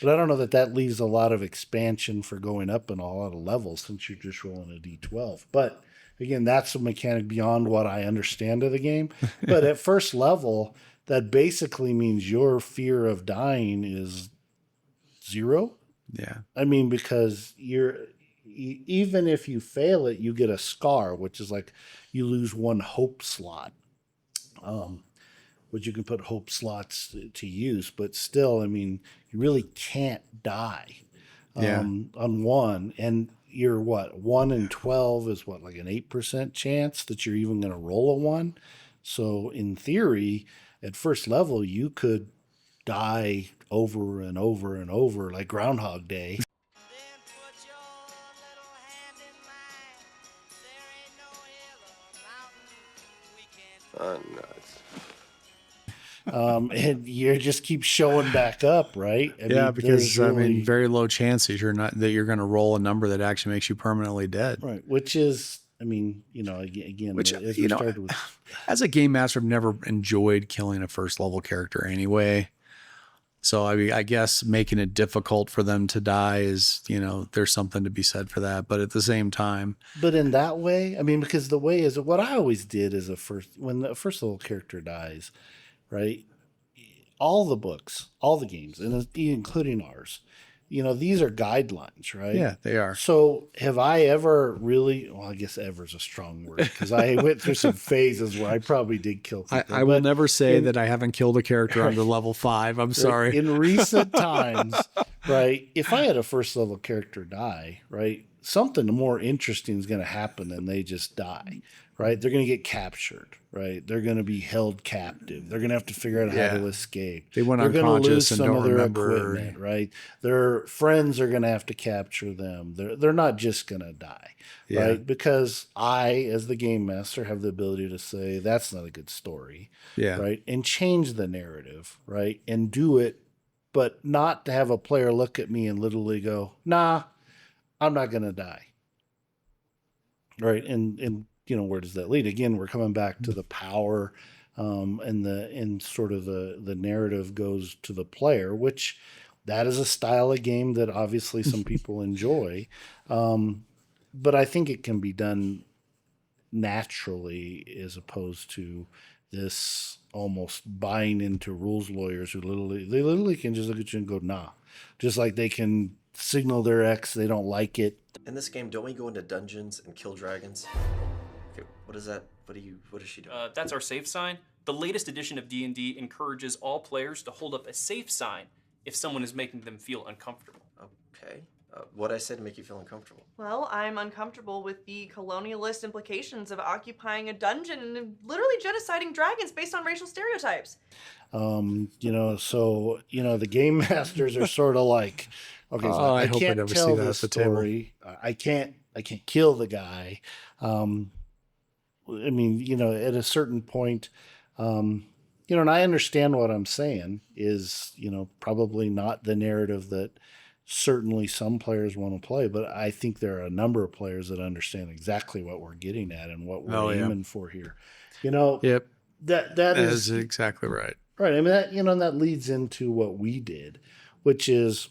But I don't know that leaves a lot of expansion for going up in a lot of levels since you're just rolling a d12. But again, that's a mechanic beyond what I understand of the game. But at first level, that basically means your fear of dying is 0. Yeah. I mean, because even if you fail it, you get a scar, which is like you lose 1 hope slot. Which you can put hope slots to use, but still, I mean, you really can't die on 1. And you're 1 in 12 is like an 8% chance that you're even going to roll a 1. So in theory, at first level, you could die over and over and over like Groundhog Day. Nuts. And you just keep showing back up, right? I mean, because really, very low chances you're going to roll a number that actually makes you permanently dead. right? Which is, I mean, again, Which, as we started with, as a game master, I've never enjoyed killing a first level character anyway. So I guess making it difficult for them to die is, there's something to be said for that. But at the same time, but in that way, I mean, because the way is what I always did is when the first level character dies, right? All the books, all the games, and including ours, these are guidelines, right? Yeah, they are. So have I ever really, well, I guess ever is a strong word because I went through some phases where I probably did kill people. I will never say that I haven't killed a character under level 5. I'm sorry. In recent times, right, if I had a first level character die, right, something more interesting is going to happen than they just die, right? They're going to get captured, right? They're going to be held captive. They're going to have to figure out how to escape. They went They're going to lose unconscious and some don't of their remember. equipment, right? Their friends are going to have to capture them. They're not just going to die, right? Because I, as the game master, have the ability to say that's not a good story, right? And change the narrative, right? And do it, but not to have a player look at me and literally go, nah, I'm not going to die. Right. And where does that lead? Again, we're coming back to the power and sort of the narrative goes to the player, which that is a style of game that obviously some people enjoy. But I think it can be done naturally as opposed to this almost buying into rules lawyers who literally can just look at you and go, nah. Just like they can signal their ex they don't like it. In this game, don't we go into dungeons and kill dragons? Okay, what is that? What is she doing? That's our safe sign. The latest edition of D&D encourages all players to hold up a safe sign if someone is making them feel uncomfortable. Okay. What'd I say to make you feel uncomfortable? Well, I'm uncomfortable with the colonialist implications of occupying a dungeon and literally genociding dragons based on racial stereotypes. So the game masters are sort of like, okay, so I hope I can't never tell see that this at the story. I can't kill the guy. I mean, at a certain point, and I understand what I'm saying is, probably not the narrative that certainly some players want to play, but I think there are a number of players that understand exactly what we're getting at and what we're aiming for here. Yep. That is exactly right. Right. I mean, that leads into what we did, which is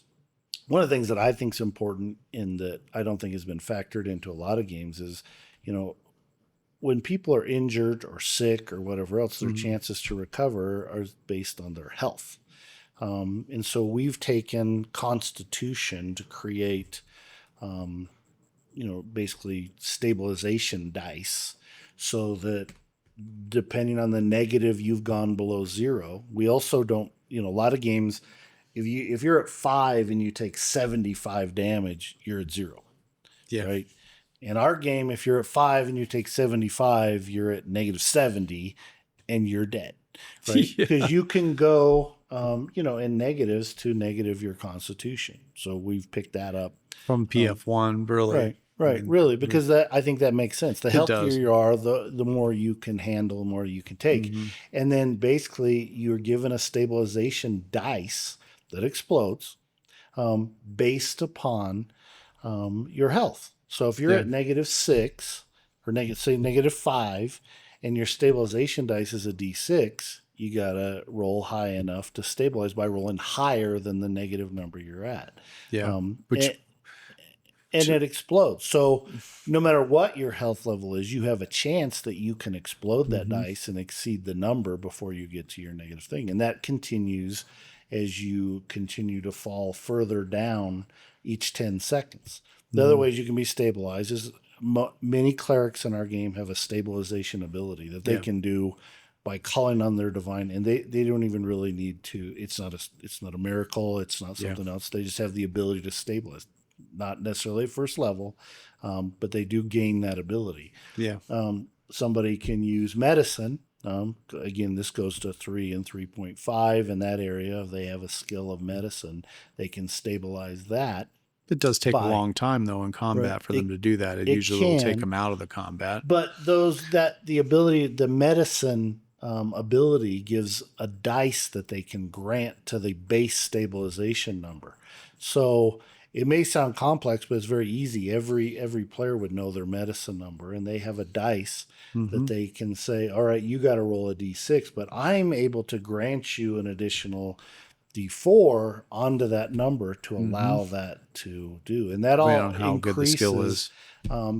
one of the things that I think is important and that I don't think has been factored into a lot of games is, when people are injured or sick or whatever else, their chances to recover are based on their health. And so we've taken Constitution to create, basically stabilization dice so that depending on the negative, you've gone below 0. We also don't, a lot of games, if you're at 5 and you take 75 damage, you're at 0. Yeah. Right. In our game, if you're at 5 and you take 75, you're at -70 and you're dead. right? Yeah. Because you can go, in negatives to negative your constitution. So we've picked that up. From PF1, really. Right, really, because I think that makes sense. The healthier does. you are, the more you can handle, the more you can take. And then basically you're given a stabilization dice that explodes based upon your health. So if you're at -6 or say -5 and your stabilization dice is a D6, you got to roll high enough to stabilize by rolling higher than the negative number you're at. Yeah. And it explodes. So no matter what your health level is, you have a chance that you can explode that dice and exceed the number before you get to your negative thing. And that continues as you continue to fall further down each 10 seconds. The other ways you can be stabilized is many clerics in our game have a stabilization ability that they can do by calling on their divine, and they don't even really need to. It's not a miracle. It's not something else. They just have the ability to stabilize. Not necessarily first level, but they do gain that ability. Yeah. Somebody can use medicine. Again, this goes to 3 and 3.5 in that area. If they have a skill of medicine, they can stabilize that. It does take a long time, though, in combat for them to do that. It usually will take them out of the combat. But the medicine ability gives a dice that they can grant to the base stabilization number. So it may sound complex, but it's very easy. Every player would know their medicine number, and they have a dice that they can say, all right, you got to roll a D6, but I'm able to grant you an additional D4 onto that number to allow that to do. And that all how increases good the skill is.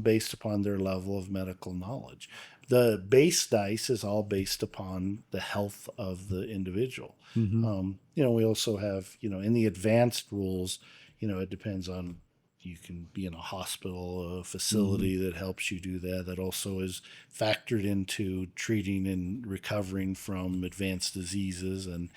Based upon their level of medical knowledge. The base dice is all based upon the health of the individual. We also have, in the advanced rules, it depends on, you can be in a hospital, a facility that helps you do that. That also is factored into treating and recovering from advanced diseases. And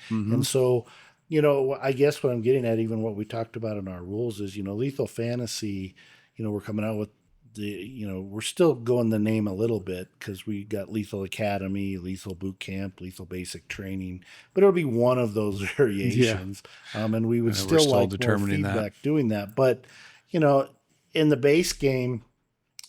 so, I guess what I'm getting at, even what we talked about in our rules is, lethal fantasy, we're coming out with we're still going the name a little bit because we got Lethal Academy, Lethal Boot Camp, Lethal Basic Training, but it'll be one of those variations. And we would still like determining more feedback doing that. But, in the base game,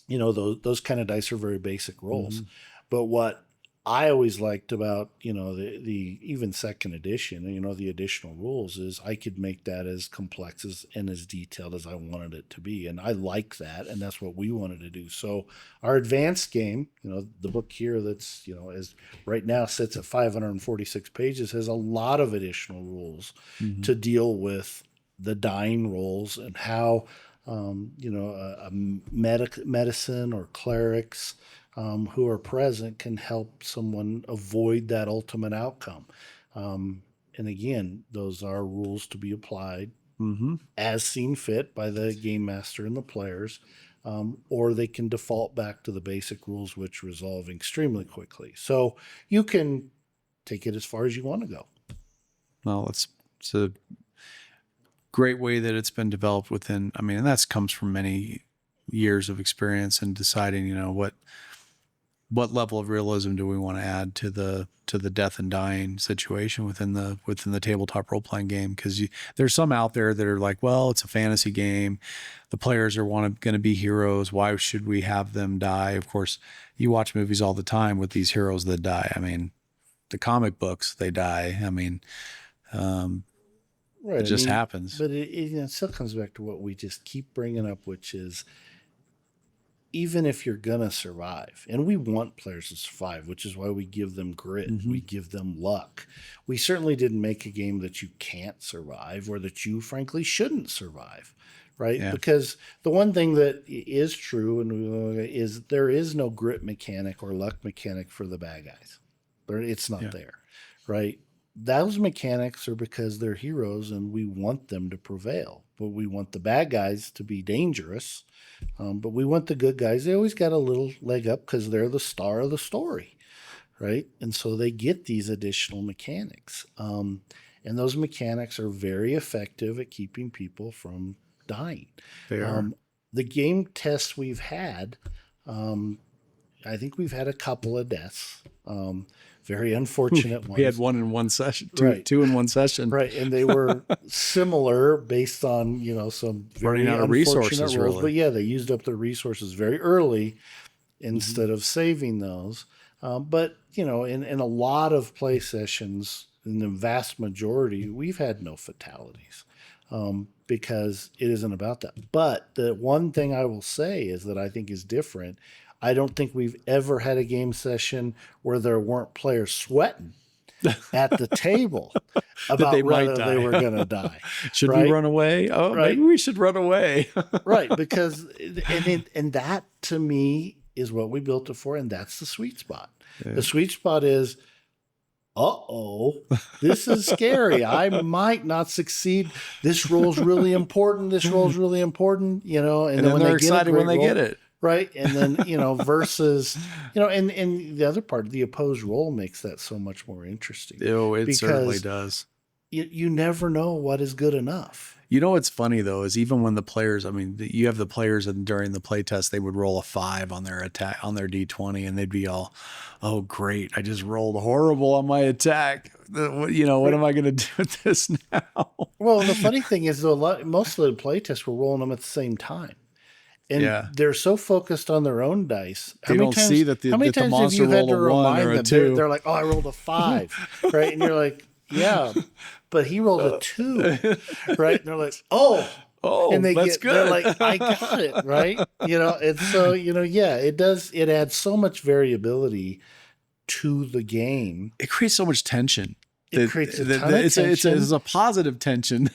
those kind of dice are very basic rolls. But what I always liked about, the even second edition, the additional rules is I could make that as complex and as detailed as I wanted it to be. And I like that. And that's what we wanted to do. So our advanced game, the book here that's, as right now sits at 546 pages, has a lot of additional rules to deal with the dying rolls and how, a medicine or clerics, who are present can help someone avoid that ultimate outcome. And again, those are rules to be applied as seen fit by the game master and the players, or they can default back to the basic rules, which resolve extremely quickly. So you can take it as far as you want to go. Well, it's a great way that it's been developed within, and that comes from many years of experience and deciding, what level of realism do we want to add to the death and dying situation within the tabletop role playing game? Because there's some out there that are like, well, it's a fantasy game, the players are going to be heroes. Why should we have them die? Of course, you watch movies all the time with these heroes that die. The comic books, they die. Right, it just happens. But it still comes back to what we just keep bringing up, which is, even if you're going to survive, and we want players to survive, which is why we give them grit, we give them luck. We certainly didn't make a game that you can't survive or that you frankly shouldn't survive, right? Yeah. Because the one thing that is true is there is no grit mechanic or luck mechanic for the bad guys. It's not there, right? Those mechanics are because they're heroes and we want them to prevail, but we want the bad guys to be dangerous. But we want the good guys. They always got a little leg up because they're the star of the story, right? And so they get these additional mechanics. And those mechanics are very effective at keeping people from dying. They are. The game tests we've had, I think we've had a couple of deaths. Very unfortunate ones. We had one in one session, Right. two in one session. Right, and they were similar based on some very Running out of resources, unfortunate rules. really. But yeah, they used up their resources very early instead of saving those. But in a lot of play sessions, in the vast majority, we've had no fatalities because it isn't about that. But the one thing I will say is that I think is different. I don't think we've ever had a game session where there weren't players sweating at the table about they might whether die. they were going to die. Should right? we run away? Oh, Right. maybe we should run away. Right, because and that to me is what we built it for, and that's the sweet spot. The sweet spot is, this is scary. I might not succeed. This role's really important. This role's really important. And then when they're they excited when they get it. Right. And then, versus, and the other part, the opposed role makes that so much more interesting. Oh, it certainly because does. You never know what is good enough. What's funny though is even when the players, you have the players and during the play test, they would roll a 5 on their attack, on their D20, and they'd be all, oh, great. I just rolled horrible on my attack. What am I going to do with this now? Well, the funny thing is most of the play tests were rolling them at the same time. And they're so focused on their own dice. They don't see that the monster rolled a 1 or a 2. They're like, oh, I rolled a 5, right? And you're like, yeah, but he rolled a 2, right? And they're like, oh, and that's good. They're like, I got it, right? And so, it adds so much variability to the game. It creates so much tension. It creates a ton of tension. It's a positive tension.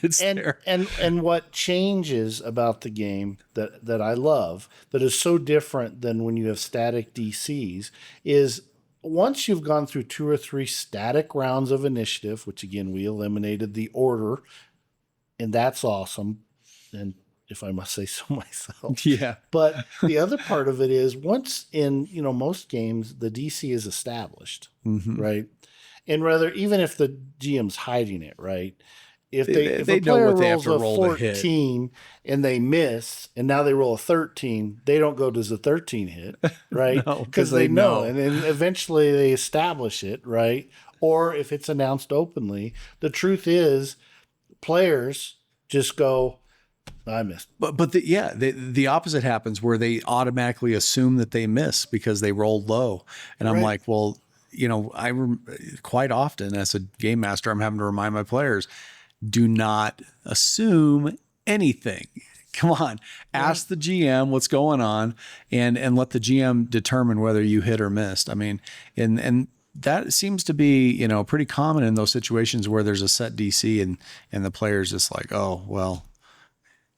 And what changes about the game that I love, that is so different than when you have static DCs, is once you've gone through 2 or 3 static rounds of initiative, which again, we eliminated the order, and that's awesome. And if I must say so myself. Yeah. But the other part of it is once in, most games, the DC is established, right? And even if the GM's hiding it, right? If a know player what they have rolls to roll a to hit. 14 and they miss, and now they roll a 13, they don't go, does a 13 hit, right? No, Because they know. And then eventually they establish it, right? Or if it's announced openly, the truth is players just go, I missed. But the opposite happens where they automatically assume that they miss because they rolled low. And I'm like, well, quite often as a game master, I'm having to remind my players, do not assume anything. Come on, ask the GM what's going on and let the GM determine whether you hit or missed. And that seems to be, pretty common in those situations where there's a set DC and the player's just like, oh, well,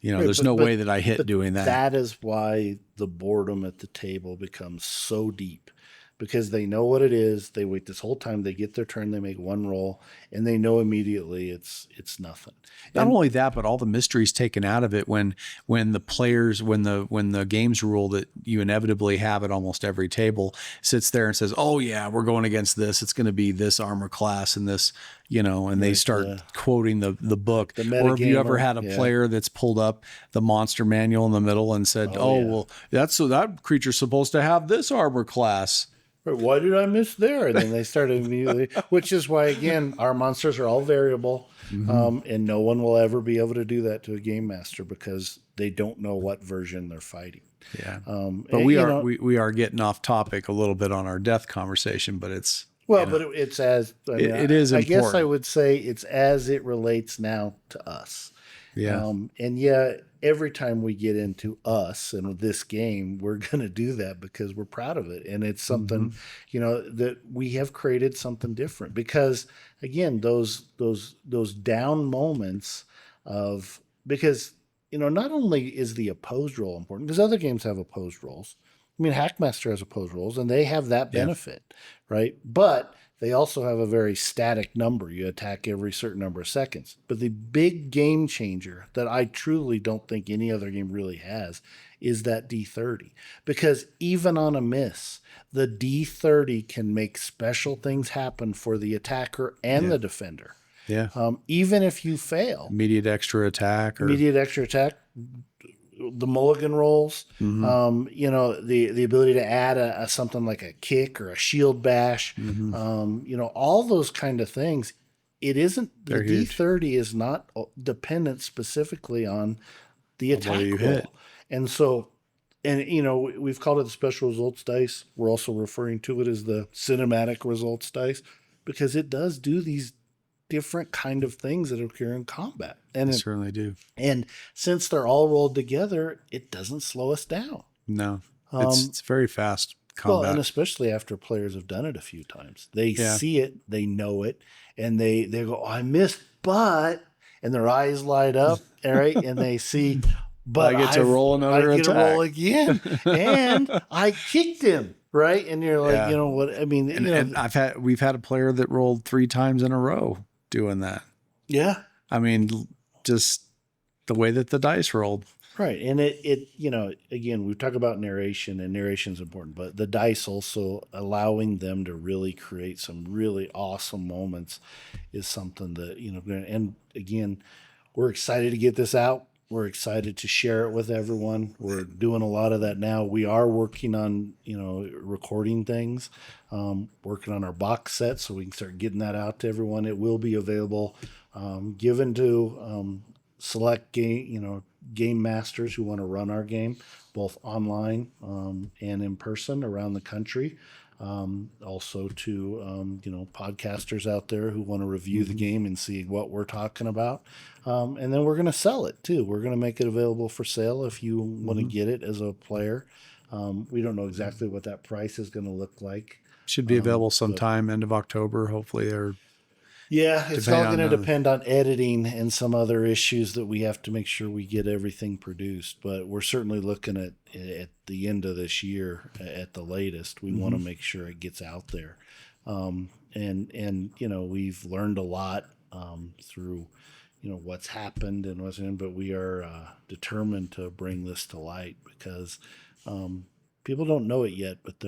there's no way that I hit doing that. That is why the boredom at the table becomes so deep. Because they know what it is. They wait this whole time. They get their turn. They make one roll, and they know immediately it's nothing. Not only that, but all the mystery's taken out of it when the games rule that you inevitably have at almost every table sits there and says, "Oh yeah, we're going against this. It's going to be this armor class and this." And they start quoting the book. Or have you ever had a player that's pulled up the monster manual in the middle and said, well, that creature's supposed to have this armor class. Why did I miss there? And then they started immediately, which is why, again, our monsters are all variable. And no one will ever be able to do that to a game master because they don't know what version they're fighting. Yeah. But we are getting off topic a little bit on our death conversation, but it's, but it's as it is important. I guess I would say it's as it relates now to us. Yeah. Every time we get into us and this game, we're going to do that because we're proud of it. And it's something, that we have created something different because again, those down moments because not only is the opposed role important because other games have opposed roles. Hackmaster has opposed roles and they have that benefit, right? But they also have a very static number. You attack every certain number of seconds. But the big game changer that I truly don't think any other game really has is that D30. Because even on a miss, the D30 can make special things happen for the attacker and the defender. Yeah. Even if you fail. Immediate extra attack. the mulligan rolls, you know, the ability to add a something like a kick or a shield bash, you know, all those kind of things. It isn't, They're the huge. D30 is not dependent specifically on the attack you roll. hit. And so, and you know, we've called it the special results dice. We're also referring to it as the cinematic results dice because it does do these different kind of things that occur in combat. And They certainly do. and since they're all rolled together, it doesn't slow us down. No, it's very fast Well, combat. and especially after players have done it a few times, they Yeah. see it, they know it, and they go, oh, "I missed, but," and their eyes light up, all right, and they see, but I get to roll another I get to attack. roll again, and I kicked him, right, and you're like, Yeah. you know what I mean? and, you know, and we've had a player that rolled 3 times in a row doing that. yeah. I mean, just the way that the dice rolled. Right. And it, you know, again, we talk about narration, and narration is important, but the dice also allowing them to really create some really awesome moments is something that, you know, and again, we're excited to get this out. We're excited to share it with everyone. We're doing a lot of that now. We are working on, you know, recording things, working on our box set so we can start getting that out to everyone. It will be available, given to select game masters who want to run our game, both online and in person around the country. Also to podcasters out there who want to review the game and see what we're talking about. And then we're going to sell it too. We're going to make it available for sale if you want to get it as a player. We don't know exactly what that price is going to look like. Should be available sometime end of October, hopefully. Or yeah, it's all going to on depend on editing and some other issues that we have to make sure we get everything produced. But we're certainly looking at the end of this year at the latest. We want to make sure it gets out there. And you know, we've learned a lot through, you know, what's happened and what's in, but we are determined to bring this to light because people don't know it yet, but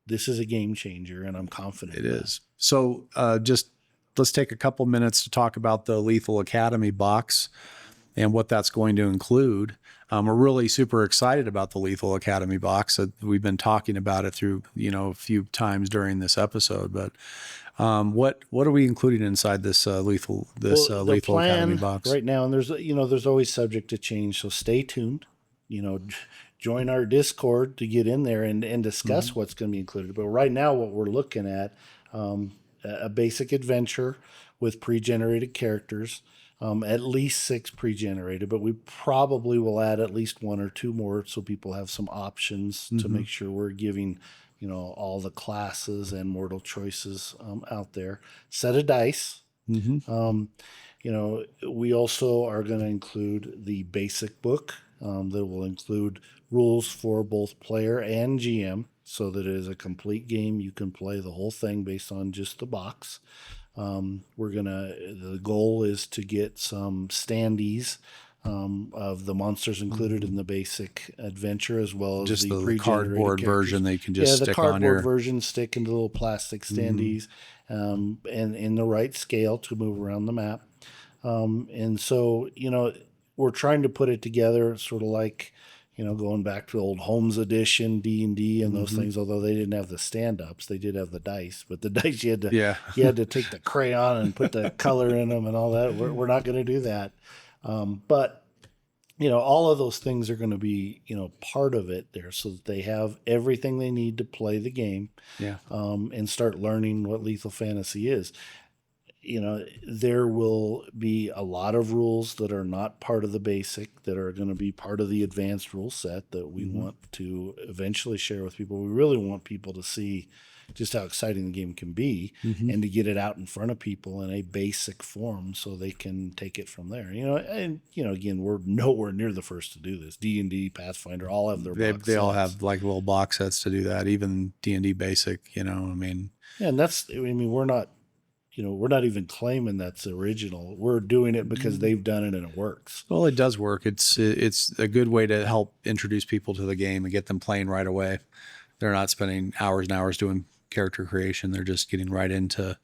this is a game changer, and I'm confident it is. So just let's take a couple minutes to talk about the Lethal Academy box and what that's going to include. We're really super excited about the Lethal Academy box. We've been talking about it through, you know, a few times during this episode, but what are we including inside this Lethal Academy box right now? And there's always subject to change, so stay tuned. You know, join our Discord to get in there and discuss what's going to be included. But right now, what we're looking at, a basic adventure with pre-generated characters, at least 6 pre-generated, but we probably will add at least 1 or 2 more so people have some options to make sure we're giving, you know, all the classes and mortal choices out there. Set of dice. You know, we also are going to include the basic book that will include rules for both player and GM so that it is a complete game. You can play the whole thing based on just the box. The goal is to get some standees of the monsters included in the basic adventure, as well as just the pre-generated cardboard characters. version they can just the stick cardboard on your version, stick into little plastic standees, and in the right scale to move around the map. And so, you know, we're trying to put it together sort of like, you know, going back to the old Holmes edition, D&D and those things, although they didn't have the stand-ups, they did have the dice, but the dice you had to take the crayon and put the color in them and all that. We're not going to do that. But, you know, all of those things are going to be, you know, part of it there so that they have everything they need to play the game and start learning what Lethal Fantasy is. You know, there will be a lot of rules that are not part of the basic that are going to be part of the advanced rule set that we want to eventually share with people. We really want people to see just how exciting the game can be and to get it out in front of people in a basic form so they can take it from there. You know, and, you know, again, we're nowhere near the first to do this. D&D, Pathfinder, all have their box they all sets. have like little box sets to do that. Even D&D basic, you know, I mean. Yeah, and we're not, you know, we're not even claiming that's original. We're doing it because they've done it and it works. Well, it does work. It's a good way to help introduce people to the game and get them playing right away. They're not spending hours and hours doing character creation. They're just getting right into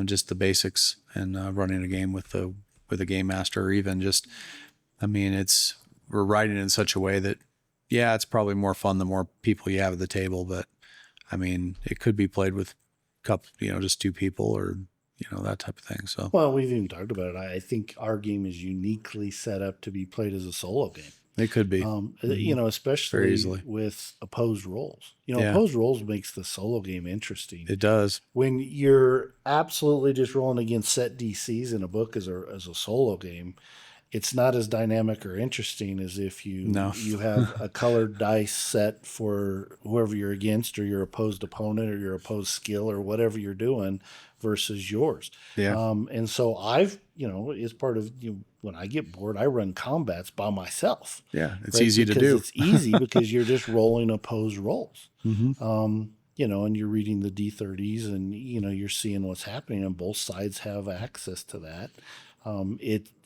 just the basics and running a game with a game master, or even just, I mean, we're writing in such a way that, yeah, it's probably more fun the more people you have at the table. But I mean, it could be played with couple, just two people or, that type of thing. So, well, we've even talked about it. I think our game is uniquely set up to be played as a solo game. It could be, especially with opposed roles. Opposed roles makes the solo game interesting. It does. When you're absolutely just rolling against set DCs in a book as a solo game, it's not as dynamic or interesting as if you have a colored dice set for whoever you're against or your opposed opponent or your opposed skill or whatever you're doing versus yours. Yeah. And so I've, as part of, when I get bored, I run combats by myself. Yeah. It's easy to do. It's easy because you're just rolling opposed rolls. Mm-hmm. And you're reading the D30s and, you're seeing what's happening and both sides have access to that.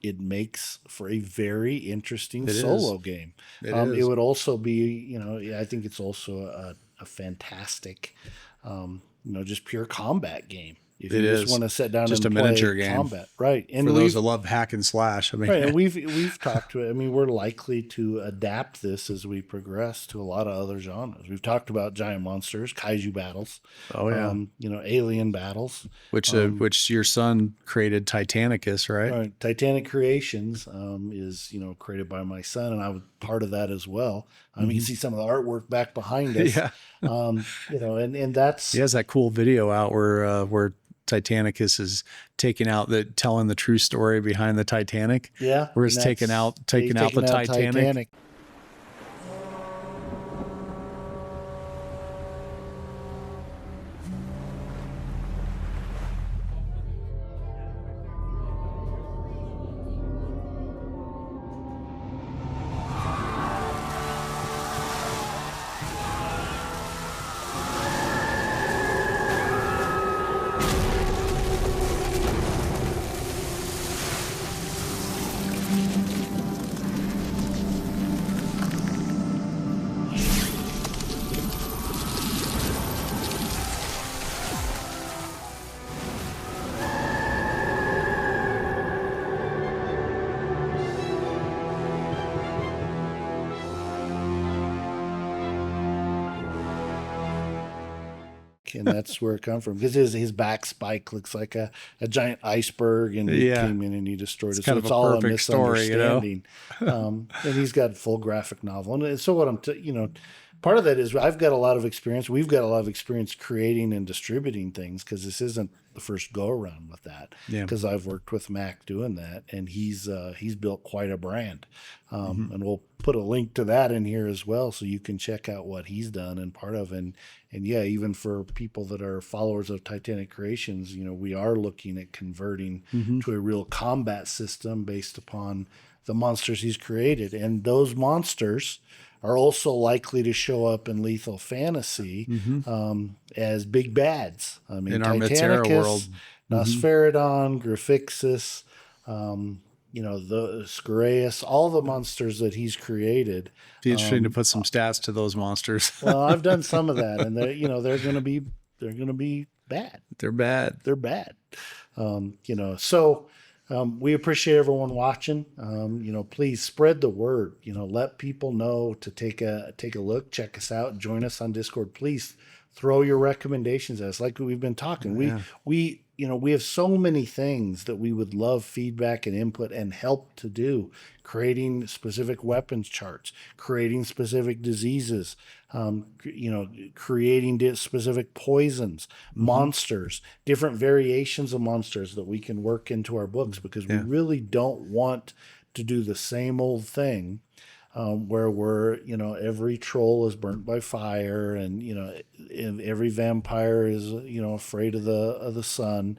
It makes for a very interesting solo game. It would also be, I think it's also a fantastic, just pure combat game. If you just want to sit down just and a play miniature game, combat, right? And for those that love hack and slash, right. And we've talked to it. I mean, we're likely to adapt this as we progress to a lot of other genres. We've talked about giant monsters, kaiju battles. Oh yeah, alien battles. Which your son created Titanicus, right? Right. Titanic Creations is created by my son, and I was part of that as well. You can see some of the artwork back behind us. Yeah. And that's he has that cool video out where Titanicus is telling the true story behind the Titanic. Yeah. Where he's taking out the Titanic. And that's where it comes from, because his back spike looks like a giant iceberg, and he came in and he destroyed it. So it's all a misunderstanding. And he's got full graphic novel, and so what part of that is I've got a lot of experience. We've got a lot of experience creating and distributing things, because this isn't the first go around with that. Because I've worked with Mac doing that, and he's built quite a brand. And we'll put a link to that in here as well, so you can check out what he's done and part of. And yeah, even for people that are followers of Titanic Creations, we are looking at converting to a real combat system based upon the monsters he's created, and those monsters are also likely to show up in Lethal Fantasy as big bads. I mean, in our Titanicus, world, Nosferodon, Grafixus, the Scaraeus, all the monsters that he's created. Be interesting to put some stats to those monsters. Well, I've done some of that, and they're going to be bad. They're bad. They're bad. So. We appreciate everyone watching. Please spread the word. Let people know to take a look, check us out, join us on Discord. Please throw your recommendations at us, like we've been talking. We have so many things that we would love feedback and input and help to do. Creating specific weapons charts, creating specific diseases, creating specific poisons, monsters, different variations of monsters that we can work into our books, because we really don't want to do the same old thing where we're, every troll is burnt by fire, and every vampire is, afraid of the sun.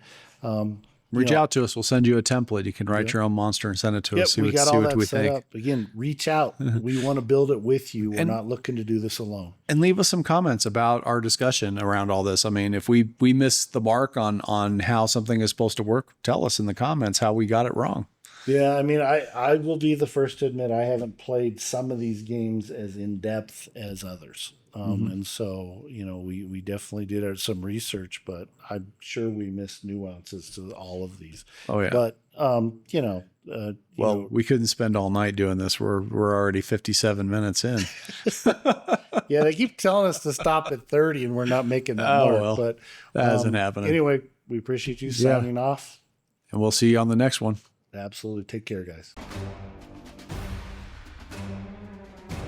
Reach out to us. We'll send you a template. You can write your own monster and send it to us. See what we think. Up. Again, reach out. We want to build it with you. We're not looking to do this alone. And leave us some comments about our discussion around all this. I mean, if we miss the mark on how something is supposed to work, tell us in the comments how we got it wrong. Yeah, I mean, I will be the first to admit I haven't played some of these games as in depth as others. And so, we definitely did some research, but I'm sure we missed nuances to all of these. Oh yeah. But, we couldn't spend all night doing this. We're already 57 minutes in. yeah, they keep telling us to stop at 30 and we're not making that mark, well, but that hasn't happened. Anyway, we appreciate you signing off. And we'll see you on the next one. Absolutely. Take care, guys.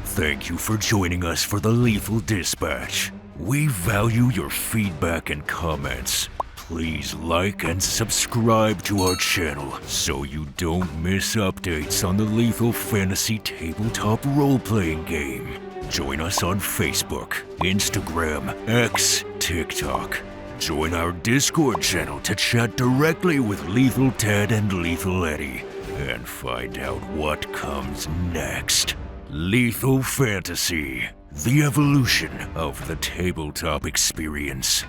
Thank you for joining us for the Lethal Dispatch. We value your feedback and comments. Please like and subscribe to our channel so you don't miss updates on the Lethal Fantasy Tabletop role-playing game. Join us on Facebook, Instagram, X, TikTok. Join our Discord channel to chat directly with Lethal Ted and Lethal Eddie and find out what comes next. Lethal Fantasy, the evolution of the tabletop experience.